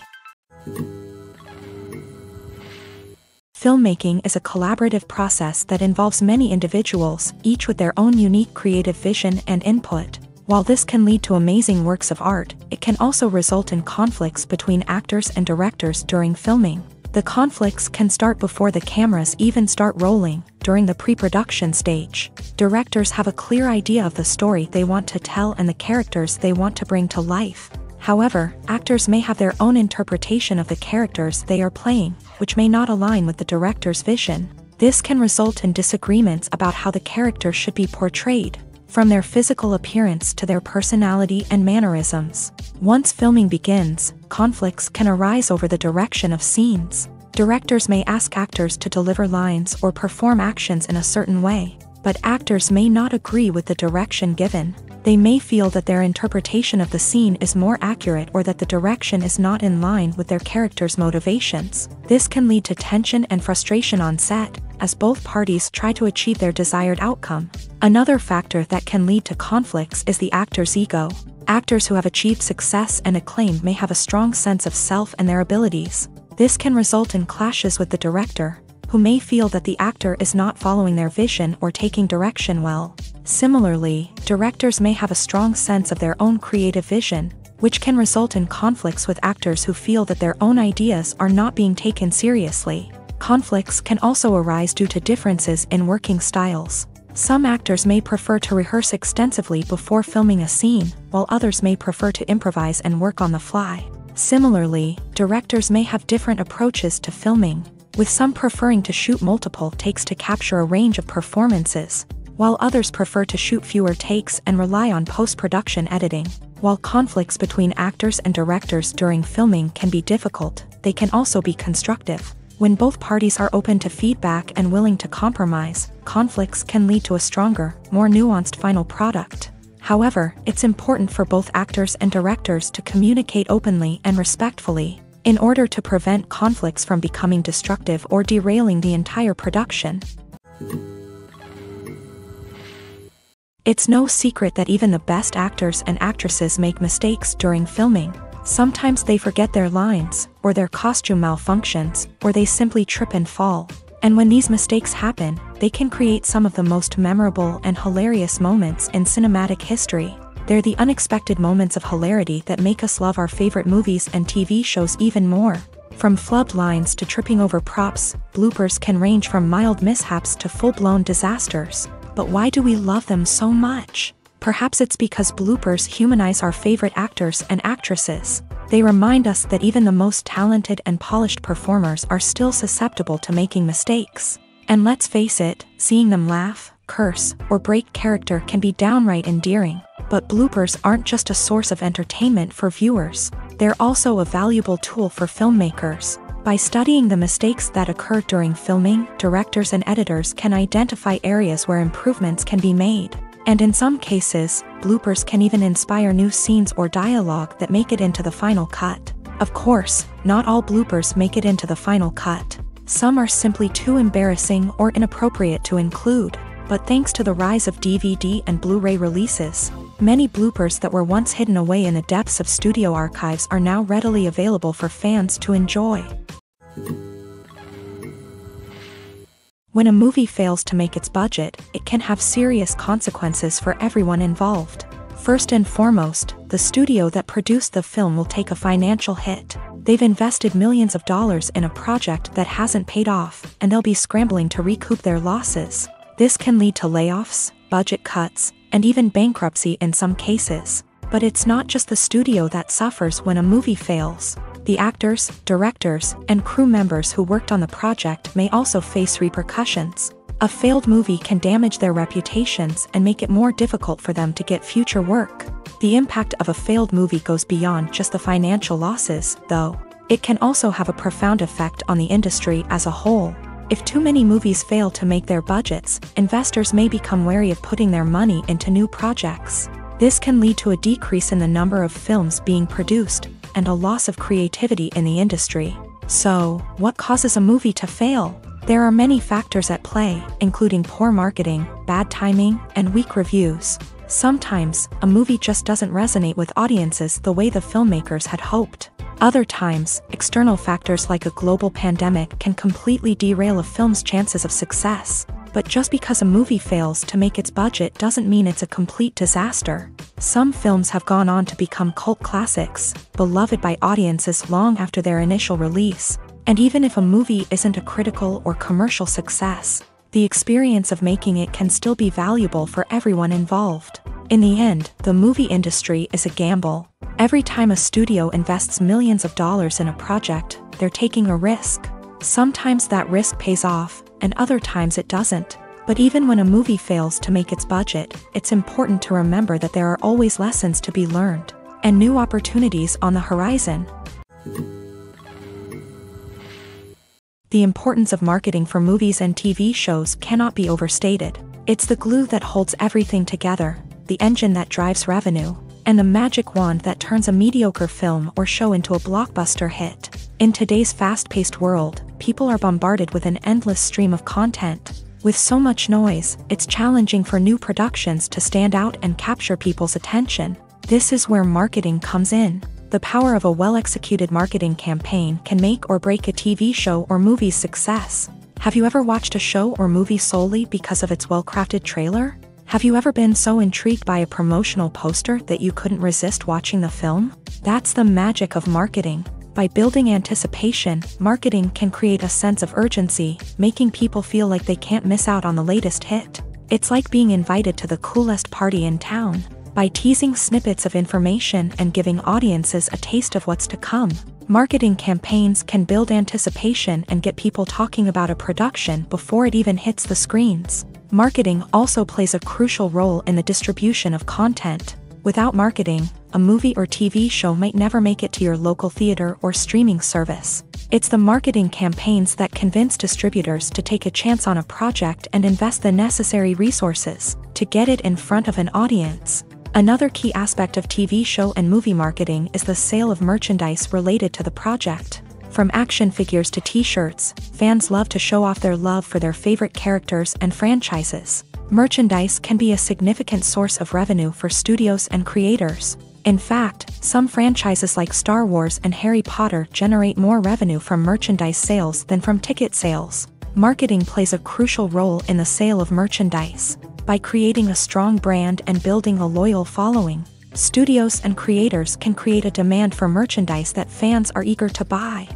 [SPEAKER 1] Filmmaking is a collaborative process that involves many individuals, each with their own unique creative vision and input. While this can lead to amazing works of art, it can also result in conflicts between actors and directors during filming. The conflicts can start before the cameras even start rolling, during the pre-production stage. Directors have a clear idea of the story they want to tell and the characters they want to bring to life. However, actors may have their own interpretation of the characters they are playing, which may not align with the director's vision. This can result in disagreements about how the character should be portrayed, from their physical appearance to their personality and mannerisms. Once filming begins, conflicts can arise over the direction of scenes. Directors may ask actors to deliver lines or perform actions in a certain way, but actors may not agree with the direction given. They may feel that their interpretation of the scene is more accurate or that the direction is not in line with their character's motivations. This can lead to tension and frustration on set, as both parties try to achieve their desired outcome. Another factor that can lead to conflicts is the actor's ego. Actors who have achieved success and acclaim may have a strong sense of self and their abilities. This can result in clashes with the director, who may feel that the actor is not following their vision or taking direction well. Similarly, directors may have a strong sense of their own creative vision, which can result in conflicts with actors who feel that their own ideas are not being taken seriously. Conflicts can also arise due to differences in working styles. Some actors may prefer to rehearse extensively before filming a scene, while others may prefer to improvise and work on the fly. Similarly, directors may have different approaches to filming, with some preferring to shoot multiple takes to capture a range of performances, while others prefer to shoot fewer takes and rely on post-production editing. While conflicts between actors and directors during filming can be difficult, they can also be constructive. When both parties are open to feedback and willing to compromise, conflicts can lead to a stronger, more nuanced final product. However, it's important for both actors and directors to communicate openly and respectfully, in order to prevent conflicts from becoming destructive or derailing the entire production. It's no secret that even the best actors and actresses make mistakes during filming. Sometimes they forget their lines, or their costume malfunctions, or they simply trip and fall. And when these mistakes happen, they can create some of the most memorable and hilarious moments in cinematic history. They're the unexpected moments of hilarity that make us love our favorite movies and TV shows even more. From flubbed lines to tripping over props, bloopers can range from mild mishaps to full-blown disasters. But why do we love them so much? Perhaps it's because bloopers humanize our favorite actors and actresses. They remind us that even the most talented and polished performers are still susceptible to making mistakes. And let's face it, seeing them laugh, curse, or break character can be downright endearing. But bloopers aren't just a source of entertainment for viewers. They're also a valuable tool for filmmakers. By studying the mistakes that occur during filming, directors and editors can identify areas where improvements can be made. And in some cases, bloopers can even inspire new scenes or dialogue that make it into the final cut. Of course, not all bloopers make it into the final cut. Some are simply too embarrassing or inappropriate to include. But thanks to the rise of DVD and Blu-ray releases, many bloopers that were once hidden away in the depths of studio archives are now readily available for fans to enjoy. When a movie fails to make its budget, it can have serious consequences for everyone involved. First and foremost, the studio that produced the film will take a financial hit. They've invested millions of dollars in a project that hasn't paid off, and they'll be scrambling to recoup their losses. This can lead to layoffs, budget cuts, and even bankruptcy in some cases. But it's not just the studio that suffers when a movie fails. The actors, directors, and crew members who worked on the project may also face repercussions. A failed movie can damage their reputations and make it more difficult for them to get future work. The impact of a failed movie goes beyond just the financial losses, though. It can also have a profound effect on the industry as a whole. If too many movies fail to make their budgets, investors may become wary of putting their money into new projects. This can lead to a decrease in the number of films being produced, and a loss of creativity in the industry. So, what causes a movie to fail? There are many factors at play, including poor marketing, bad timing, and weak reviews. Sometimes, a movie just doesn't resonate with audiences the way the filmmakers had hoped. Other times, external factors like a global pandemic can completely derail a film's chances of success. But just because a movie fails to make its budget doesn't mean it's a complete disaster. Some films have gone on to become cult classics, beloved by audiences long after their initial release. And even if a movie isn't a critical or commercial success, the experience of making it can still be valuable for everyone involved. In the end, the movie industry is a gamble. Every time a studio invests millions of dollars in a project, they're taking a risk. Sometimes that risk pays off, and other times it doesn't. But even when a movie fails to make its budget, it's important to remember that there are always lessons to be learned, and new opportunities on the horizon. The importance of marketing for movies and TV shows cannot be overstated. It's the glue that holds everything together, the engine that drives revenue, and the magic wand that turns a mediocre film or show into a blockbuster hit. In today's fast-paced world, people are bombarded with an endless stream of content. With so much noise, it's challenging for new productions to stand out and capture people's attention. This is where marketing comes in. The power of a well-executed marketing campaign can make or break a TV show or movie's success. Have you ever watched a show or movie solely because of its well-crafted trailer? Have you ever been so intrigued by a promotional poster that you couldn't resist watching the film? That's the magic of marketing. By building anticipation, marketing can create a sense of urgency, making people feel like they can't miss out on the latest hit. It's like being invited to the coolest party in town. By teasing snippets of information and giving audiences a taste of what's to come, marketing campaigns can build anticipation and get people talking about a production before it even hits the screens. Marketing also plays a crucial role in the distribution of content. Without marketing, a movie or TV show might never make it to your local theater or streaming service. It's the marketing campaigns that convince distributors to take a chance on a project and invest the necessary resources to get it in front of an audience. Another key aspect of TV show and movie marketing is the sale of merchandise related to the project. From action figures to t-shirts, fans love to show off their love for their favorite characters and franchises. Merchandise can be a significant source of revenue for studios and creators. In fact, some franchises like Star Wars and Harry Potter generate more revenue from merchandise sales than from ticket sales. Marketing plays a crucial role in the sale of merchandise. By creating a strong brand and building a loyal following, studios and creators can create a demand for merchandise that fans are eager to buy.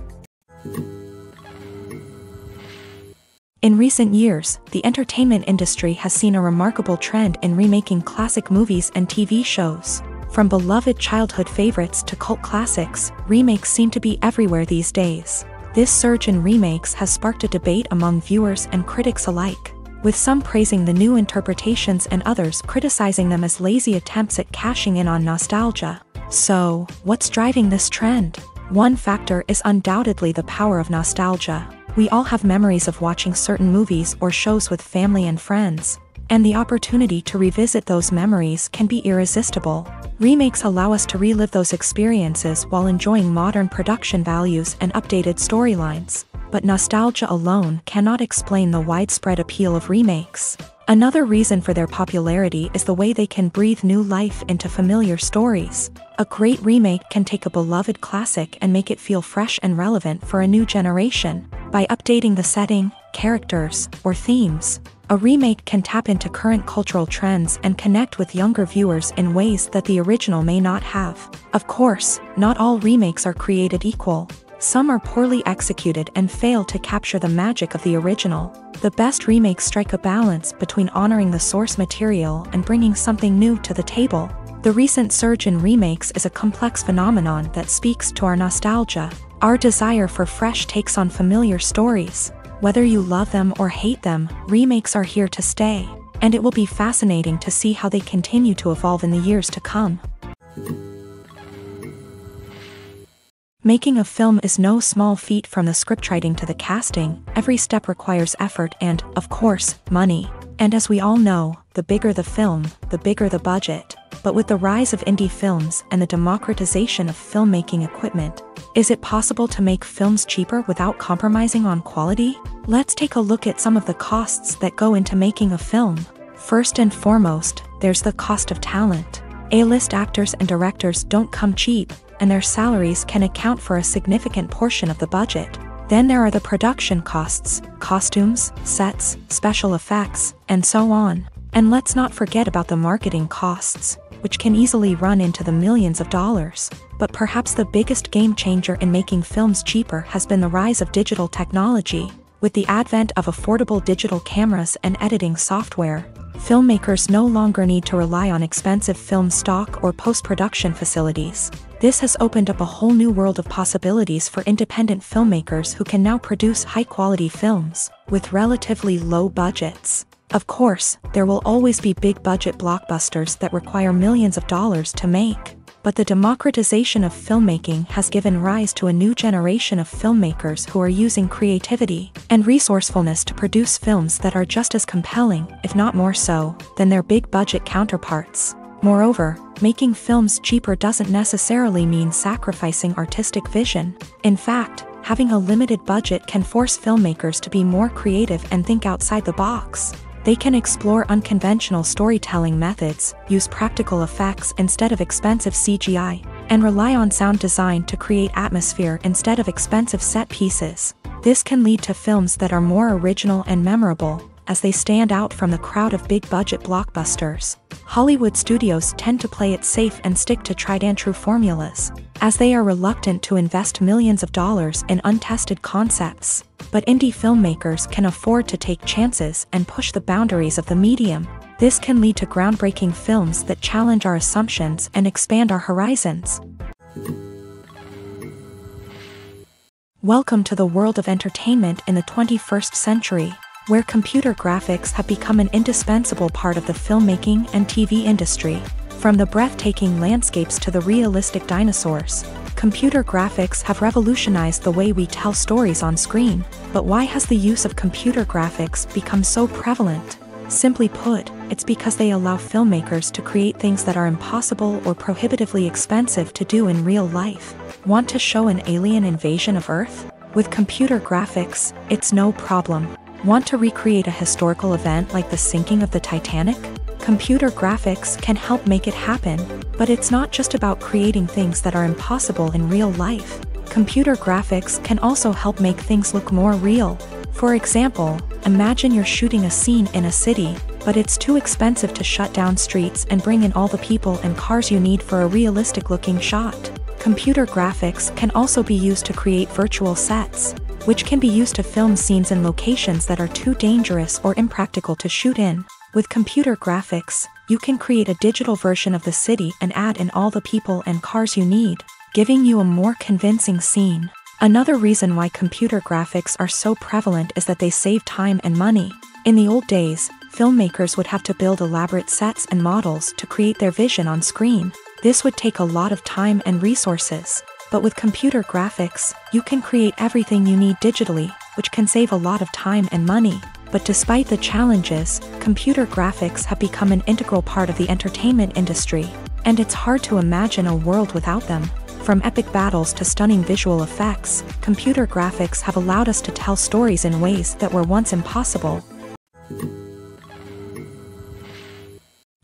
[SPEAKER 1] In recent years, the entertainment industry has seen a remarkable trend in remaking classic movies and TV shows. From beloved childhood favorites to cult classics, remakes seem to be everywhere these days. This surge in remakes has sparked a debate among viewers and critics alike, with some praising the new interpretations and others criticizing them as lazy attempts at cashing in on nostalgia. So, what's driving this trend? One factor is undoubtedly the power of nostalgia. We all have memories of watching certain movies or shows with family and friends, and the opportunity to revisit those memories can be irresistible. Remakes allow us to relive those experiences while enjoying modern production values and updated storylines. but nostalgia alone cannot explain the widespread appeal of remakes. Another reason for their popularity is the way they can breathe new life into familiar stories. A great remake can take a beloved classic and make it feel fresh and relevant for a new generation. By updating the setting, characters, or themes, a remake can tap into current cultural trends and connect with younger viewers in ways that the original may not have. Of course, not all remakes are created equal. Some are poorly executed and fail to capture the magic of the original. The best remakes strike a balance between honoring the source material and bringing something new to the table. The recent surge in remakes is a complex phenomenon that speaks to our nostalgia, our desire for fresh takes on familiar stories. Whether you love them or hate them, remakes are here to stay, and it will be fascinating to see how they continue to evolve in the years to come. Making a film is no small feat. From the scriptwriting to the casting, every step requires effort and, of course, money. And as we all know, the bigger the film, the bigger the budget. But with the rise of indie films and the democratization of filmmaking equipment, is it possible to make films cheaper without compromising on quality? Let's take a look at some of the costs that go into making a film. First and foremost, there's the cost of talent. A-list actors and directors don't come cheap, and their salaries can account for a significant portion of the budget. Then there are the production costs, costumes, sets, special effects, and so on. And let's not forget about the marketing costs, which can easily run into the millions of dollars. But perhaps the biggest game changer in making films cheaper has been the rise of digital technology. With the advent of affordable digital cameras and editing software, filmmakers no longer need to rely on expensive film stock or post-production facilities. This has opened up a whole new world of possibilities for independent filmmakers who can now produce high-quality films with relatively low budgets. Of course, there will always be big-budget blockbusters that require millions of dollars to make. But the democratization of filmmaking has given rise to a new generation of filmmakers who are using creativity and resourcefulness to produce films that are just as compelling, if not more so, than their big-budget counterparts. Moreover, making films cheaper doesn't necessarily mean sacrificing artistic vision. In fact, having a limited budget can force filmmakers to be more creative and think outside the box. They can explore unconventional storytelling methods, use practical effects instead of expensive CGI, and rely on sound design to create atmosphere instead of expensive set pieces. This can lead to films that are more original and memorable, as they stand out from the crowd of big-budget blockbusters. Hollywood studios tend to play it safe and stick to tried-and-true formulas, as they are reluctant to invest millions of dollars in untested concepts. But indie filmmakers can afford to take chances and push the boundaries of the medium. This can lead to groundbreaking films that challenge our assumptions and expand our horizons. Welcome to the world of entertainment in the 21st century, where computer graphics have become an indispensable part of the filmmaking and TV industry. From the breathtaking landscapes to the realistic dinosaurs, computer graphics have revolutionized the way we tell stories on screen. But why has the use of computer graphics become so prevalent? Simply put, it's because they allow filmmakers to create things that are impossible or prohibitively expensive to do in real life. Want to show an alien invasion of Earth? With computer graphics, it's no problem. Want to recreate a historical event like the sinking of the Titanic? Computer graphics can help make it happen, but it's not just about creating things that are impossible in real life. Computer graphics can also help make things look more real. For example, imagine you're shooting a scene in a city, but it's too expensive to shut down streets and bring in all the people and cars you need for a realistic-looking shot. Computer graphics can also be used to create virtual sets, which can be used to film scenes in locations that are too dangerous or impractical to shoot in. With computer graphics, you can create a digital version of the city and add in all the people and cars you need, giving you a more convincing scene. Another reason why computer graphics are so prevalent is that they save time and money. In the old days, filmmakers would have to build elaborate sets and models to create their vision on screen. This would take a lot of time and resources. But with computer graphics, you can create everything you need digitally, which can save a lot of time and money. But despite the challenges, computer graphics have become an integral part of the entertainment industry, and it's hard to imagine a world without them. From epic battles to stunning visual effects, computer graphics have allowed us to tell stories in ways that were once impossible.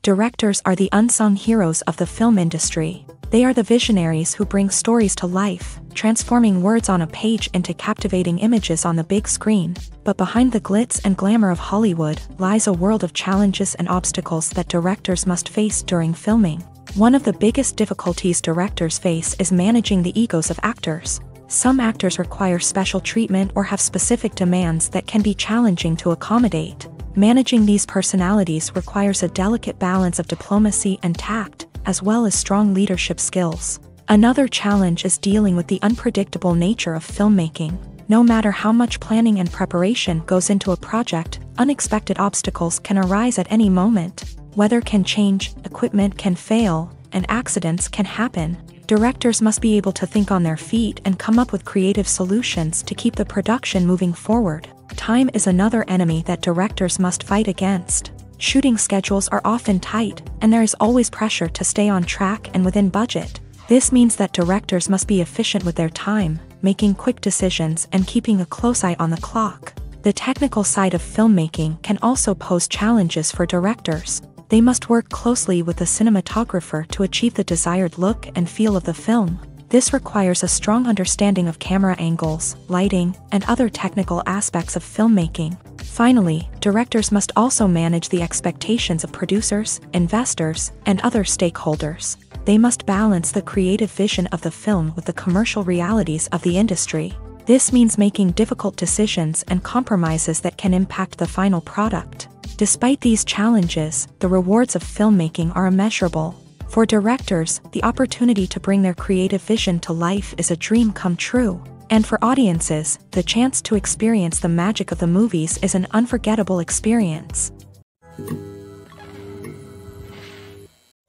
[SPEAKER 1] Directors are the unsung heroes of the film industry. They are the visionaries who bring stories to life, transforming words on a page into captivating images on the big screen. But behind the glitz and glamour of Hollywood lies a world of challenges and obstacles that directors must face during filming. One of the biggest difficulties directors face is managing the egos of actors. Some actors require special treatment or have specific demands that can be challenging to accommodate. Managing these personalities requires a delicate balance of diplomacy and tact, as well as strong leadership skills. Another challenge is dealing with the unpredictable nature of filmmaking. No matter how much planning and preparation goes into a project, unexpected obstacles can arise at any moment. Weather can change, equipment can fail, and accidents can happen. Directors must be able to think on their feet and come up with creative solutions to keep the production moving forward. Time is another enemy that directors must fight against. Shooting schedules are often tight, and there is always pressure to stay on track and within budget. This means that directors must be efficient with their time, making quick decisions and keeping a close eye on the clock. The technical side of filmmaking can also pose challenges for directors. They must work closely with the cinematographer to achieve the desired look and feel of the film. This requires a strong understanding of camera angles, lighting, and other technical aspects of filmmaking. Finally, directors must also manage the expectations of producers, investors, and other stakeholders. They must balance the creative vision of the film with the commercial realities of the industry. This means making difficult decisions and compromises that can impact the final product. Despite these challenges, the rewards of filmmaking are immeasurable. For directors, the opportunity to bring their creative vision to life is a dream come true. And for audiences, the chance to experience the magic of the movies is an unforgettable experience.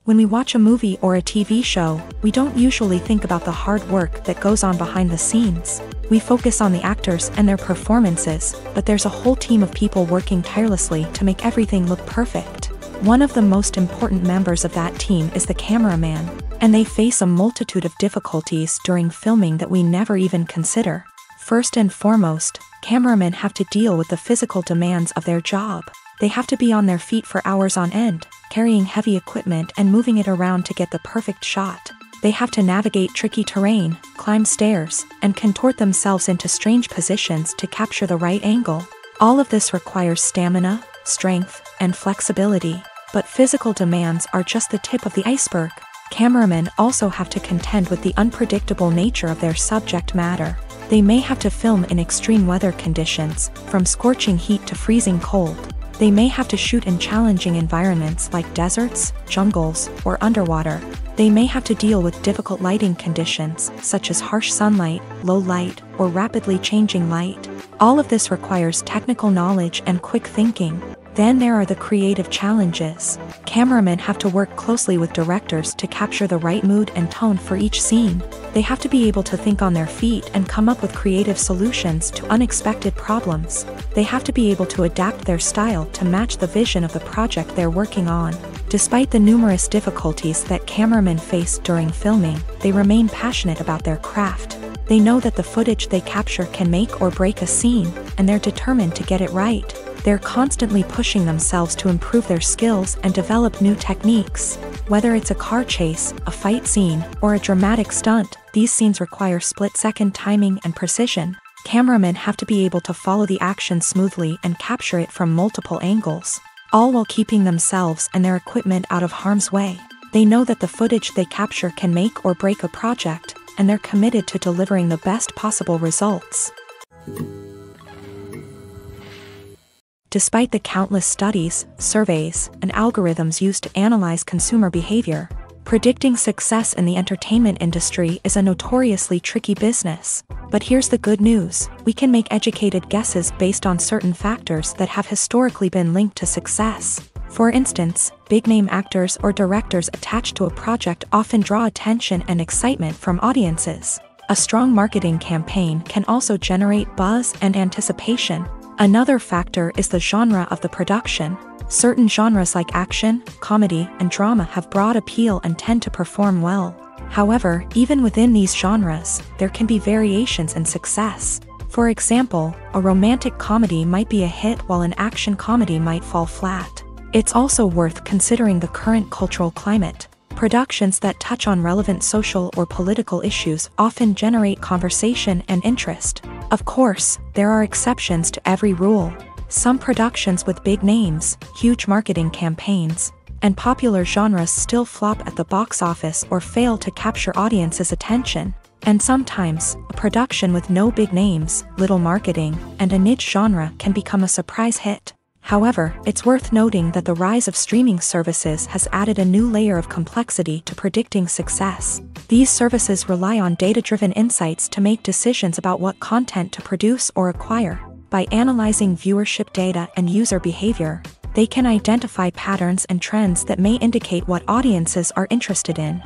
[SPEAKER 1] When we watch a movie or a TV show, we don't usually think about the hard work that goes on behind the scenes. We focus on the actors and their performances, but there's a whole team of people working tirelessly to make everything look perfect. One of the most important members of that team is the cameraman, and they face a multitude of difficulties during filming that we never even consider. First and foremost, cameramen have to deal with the physical demands of their job. They have to be on their feet for hours on end, carrying heavy equipment and moving it around to get the perfect shot. They have to navigate tricky terrain, climb stairs, and contort themselves into strange positions to capture the right angle. All of this requires stamina, strength, and flexibility. But physical demands are just the tip of the iceberg. Cameramen also have to contend with the unpredictable nature of their subject matter. They may have to film in extreme weather conditions, from scorching heat to freezing cold. They may have to shoot in challenging environments like deserts, jungles, or underwater. They may have to deal with difficult lighting conditions, such as harsh sunlight, low light, or rapidly changing light. All of this requires technical knowledge and quick thinking. Then there are the creative challenges. Cameramen have to work closely with directors to capture the right mood and tone for each scene. They have to be able to think on their feet and come up with creative solutions to unexpected problems. They have to be able to adapt their style to match the vision of the project they're working on. Despite the numerous difficulties that cameramen face during filming, they remain passionate about their craft. They know that the footage they capture can make or break a scene, and they're determined to get it right. They're constantly pushing themselves to improve their skills and develop new techniques. Whether it's a car chase, a fight scene, or a dramatic stunt, these scenes require split-second timing and precision. Cameramen have to be able to follow the action smoothly and capture it from multiple angles, all while keeping themselves and their equipment out of harm's way. They know that the footage they capture can make or break a project, and they're committed to delivering the best possible results. Despite the countless studies, surveys, and algorithms used to analyze consumer behavior, predicting success in the entertainment industry is a notoriously tricky business. But here's the good news: we can make educated guesses based on certain factors that have historically been linked to success. For instance, big-name actors or directors attached to a project often draw attention and excitement from audiences. A strong marketing campaign can also generate buzz and anticipation. Another factor is the genre of the production. Certain genres like action, comedy, and drama have broad appeal and tend to perform well. However, even within these genres, there can be variations in success. For example, a romantic comedy might be a hit while an action comedy might fall flat. It's also worth considering the current cultural climate. Productions that touch on relevant social or political issues often generate conversation and interest. Of course, there are exceptions to every rule. Some productions with big names, huge marketing campaigns, and popular genres still flop at the box office or fail to capture audiences' attention. And sometimes, a production with no big names, little marketing, and a niche genre can become a surprise hit. However, it's worth noting that the rise of streaming services has added a new layer of complexity to predicting success. These services rely on data-driven insights to make decisions about what content to produce or acquire. By analyzing viewership data and user behavior, they can identify patterns and trends that may indicate what audiences are interested in.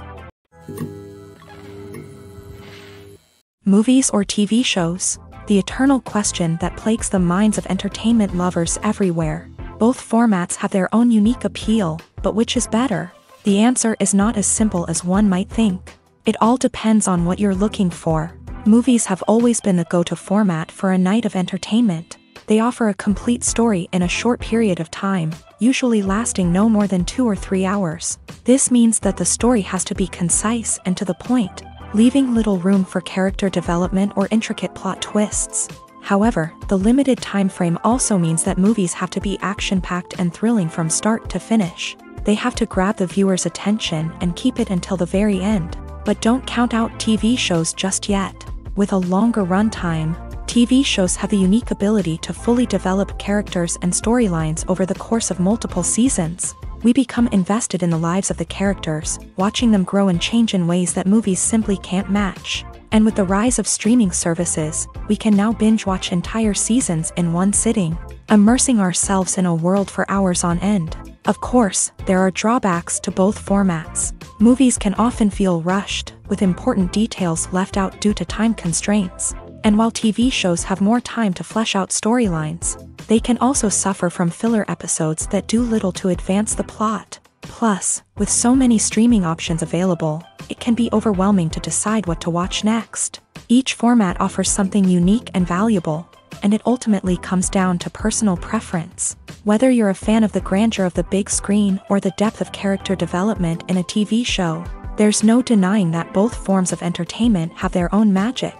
[SPEAKER 1] Movies or TV shows? The eternal question that plagues the minds of entertainment lovers everywhere. Both formats have their own unique appeal, but which is better? The answer is not as simple as one might think. It all depends on what you're looking for. Movies have always been the go-to format for a night of entertainment. They offer a complete story in a short period of time, usually lasting no more than 2 or 3 hours. This means that the story has to be concise and to the point, leaving little room for character development or intricate plot twists. However, the limited time frame also means that movies have to be action-packed and thrilling from start to finish. They have to grab the viewer's attention and keep it until the very end. But don't count out TV shows just yet. With a longer runtime, TV shows have the unique ability to fully develop characters and storylines over the course of multiple seasons. We become invested in the lives of the characters, watching them grow and change in ways that movies simply can't match. And with the rise of streaming services, we can now binge-watch entire seasons in one sitting, immersing ourselves in a world for hours on end. Of course, there are drawbacks to both formats. Movies can often feel rushed, with important details left out due to time constraints. And while TV shows have more time to flesh out storylines, they can also suffer from filler episodes that do little to advance the plot. Plus, with so many streaming options available, it can be overwhelming to decide what to watch next. Each format offers something unique and valuable, and it ultimately comes down to personal preference. Whether you're a fan of the grandeur of the big screen or the depth of character development in a TV show, there's no denying that both forms of entertainment have their own magic.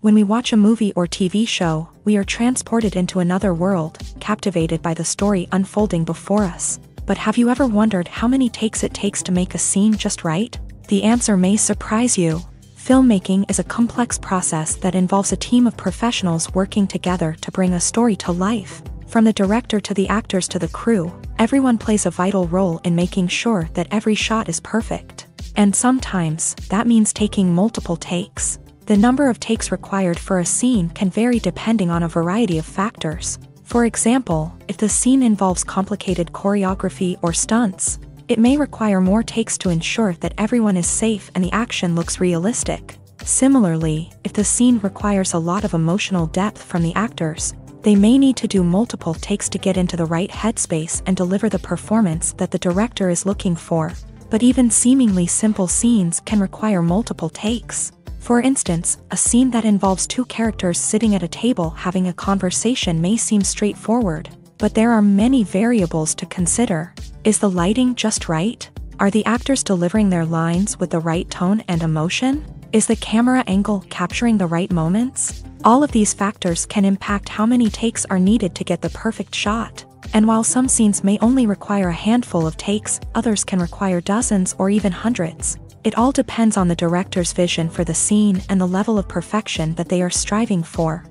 [SPEAKER 1] When we watch a movie or TV show, we are transported into another world, captivated by the story unfolding before us. But have you ever wondered how many takes it takes to make a scene just right? The answer may surprise you. Filmmaking is a complex process that involves a team of professionals working together to bring a story to life. From the director to the actors to the crew, everyone plays a vital role in making sure that every shot is perfect. And sometimes, that means taking multiple takes. The number of takes required for a scene can vary depending on a variety of factors. For example, if the scene involves complicated choreography or stunts, it may require more takes to ensure that everyone is safe and the action looks realistic. Similarly, if the scene requires a lot of emotional depth from the actors, they may need to do multiple takes to get into the right headspace and deliver the performance that the director is looking for. But even seemingly simple scenes can require multiple takes. For instance, a scene that involves two characters sitting at a table having a conversation may seem straightforward, but there are many variables to consider. Is the lighting just right? Are the actors delivering their lines with the right tone and emotion? Is the camera angle capturing the right moments? All of these factors can impact how many takes are needed to get the perfect shot. And while some scenes may only require a handful of takes, others can require dozens or even hundreds. It all depends on the director's vision for the scene and the level of perfection that they are striving for.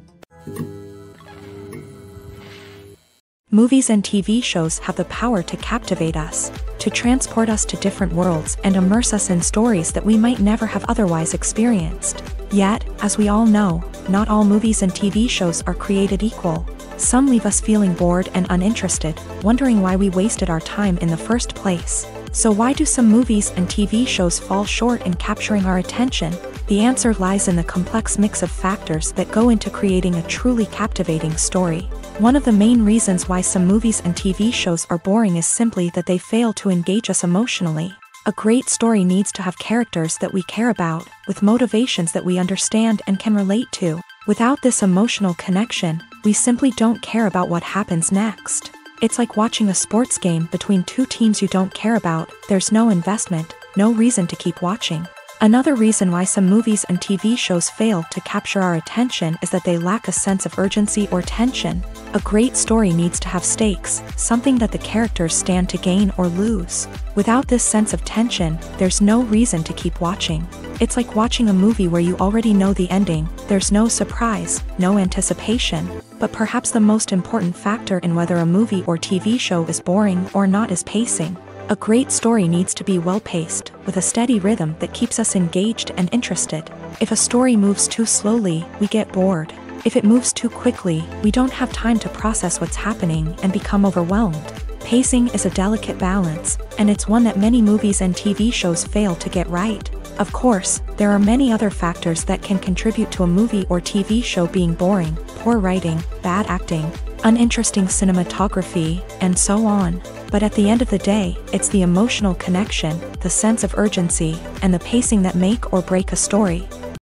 [SPEAKER 1] Movies and TV shows have the power to captivate us, to transport us to different worlds and immerse us in stories that we might never have otherwise experienced. Yet, as we all know, not all movies and TV shows are created equal. Some leave us feeling bored and uninterested, wondering why we wasted our time in the first place. So why do some movies and TV shows fall short in capturing our attention? The answer lies in the complex mix of factors that go into creating a truly captivating story. One of the main reasons why some movies and TV shows are boring is simply that they fail to engage us emotionally. A great story needs to have characters that we care about, with motivations that we understand and can relate to. Without this emotional connection, we simply don't care about what happens next. It's like watching a sports game between two teams you don't care about. There's no investment, no reason to keep watching. Another reason why some movies and TV shows fail to capture our attention is that they lack a sense of urgency or tension. A great story needs to have stakes, something that the characters stand to gain or lose. Without this sense of tension, there's no reason to keep watching. It's like watching a movie where you already know the ending. There's no surprise, no anticipation. But perhaps the most important factor in whether a movie or TV show is boring or not is pacing. A great story needs to be well-paced, with a steady rhythm that keeps us engaged and interested. If a story moves too slowly, we get bored. If it moves too quickly, we don't have time to process what's happening and become overwhelmed. Pacing is a delicate balance, and it's one that many movies and TV shows fail to get right. Of course, there are many other factors that can contribute to a movie or TV show being boring: poor writing, bad acting, uninteresting cinematography, and so on. But at the end of the day, it's the emotional connection, the sense of urgency, and the pacing that make or break a story.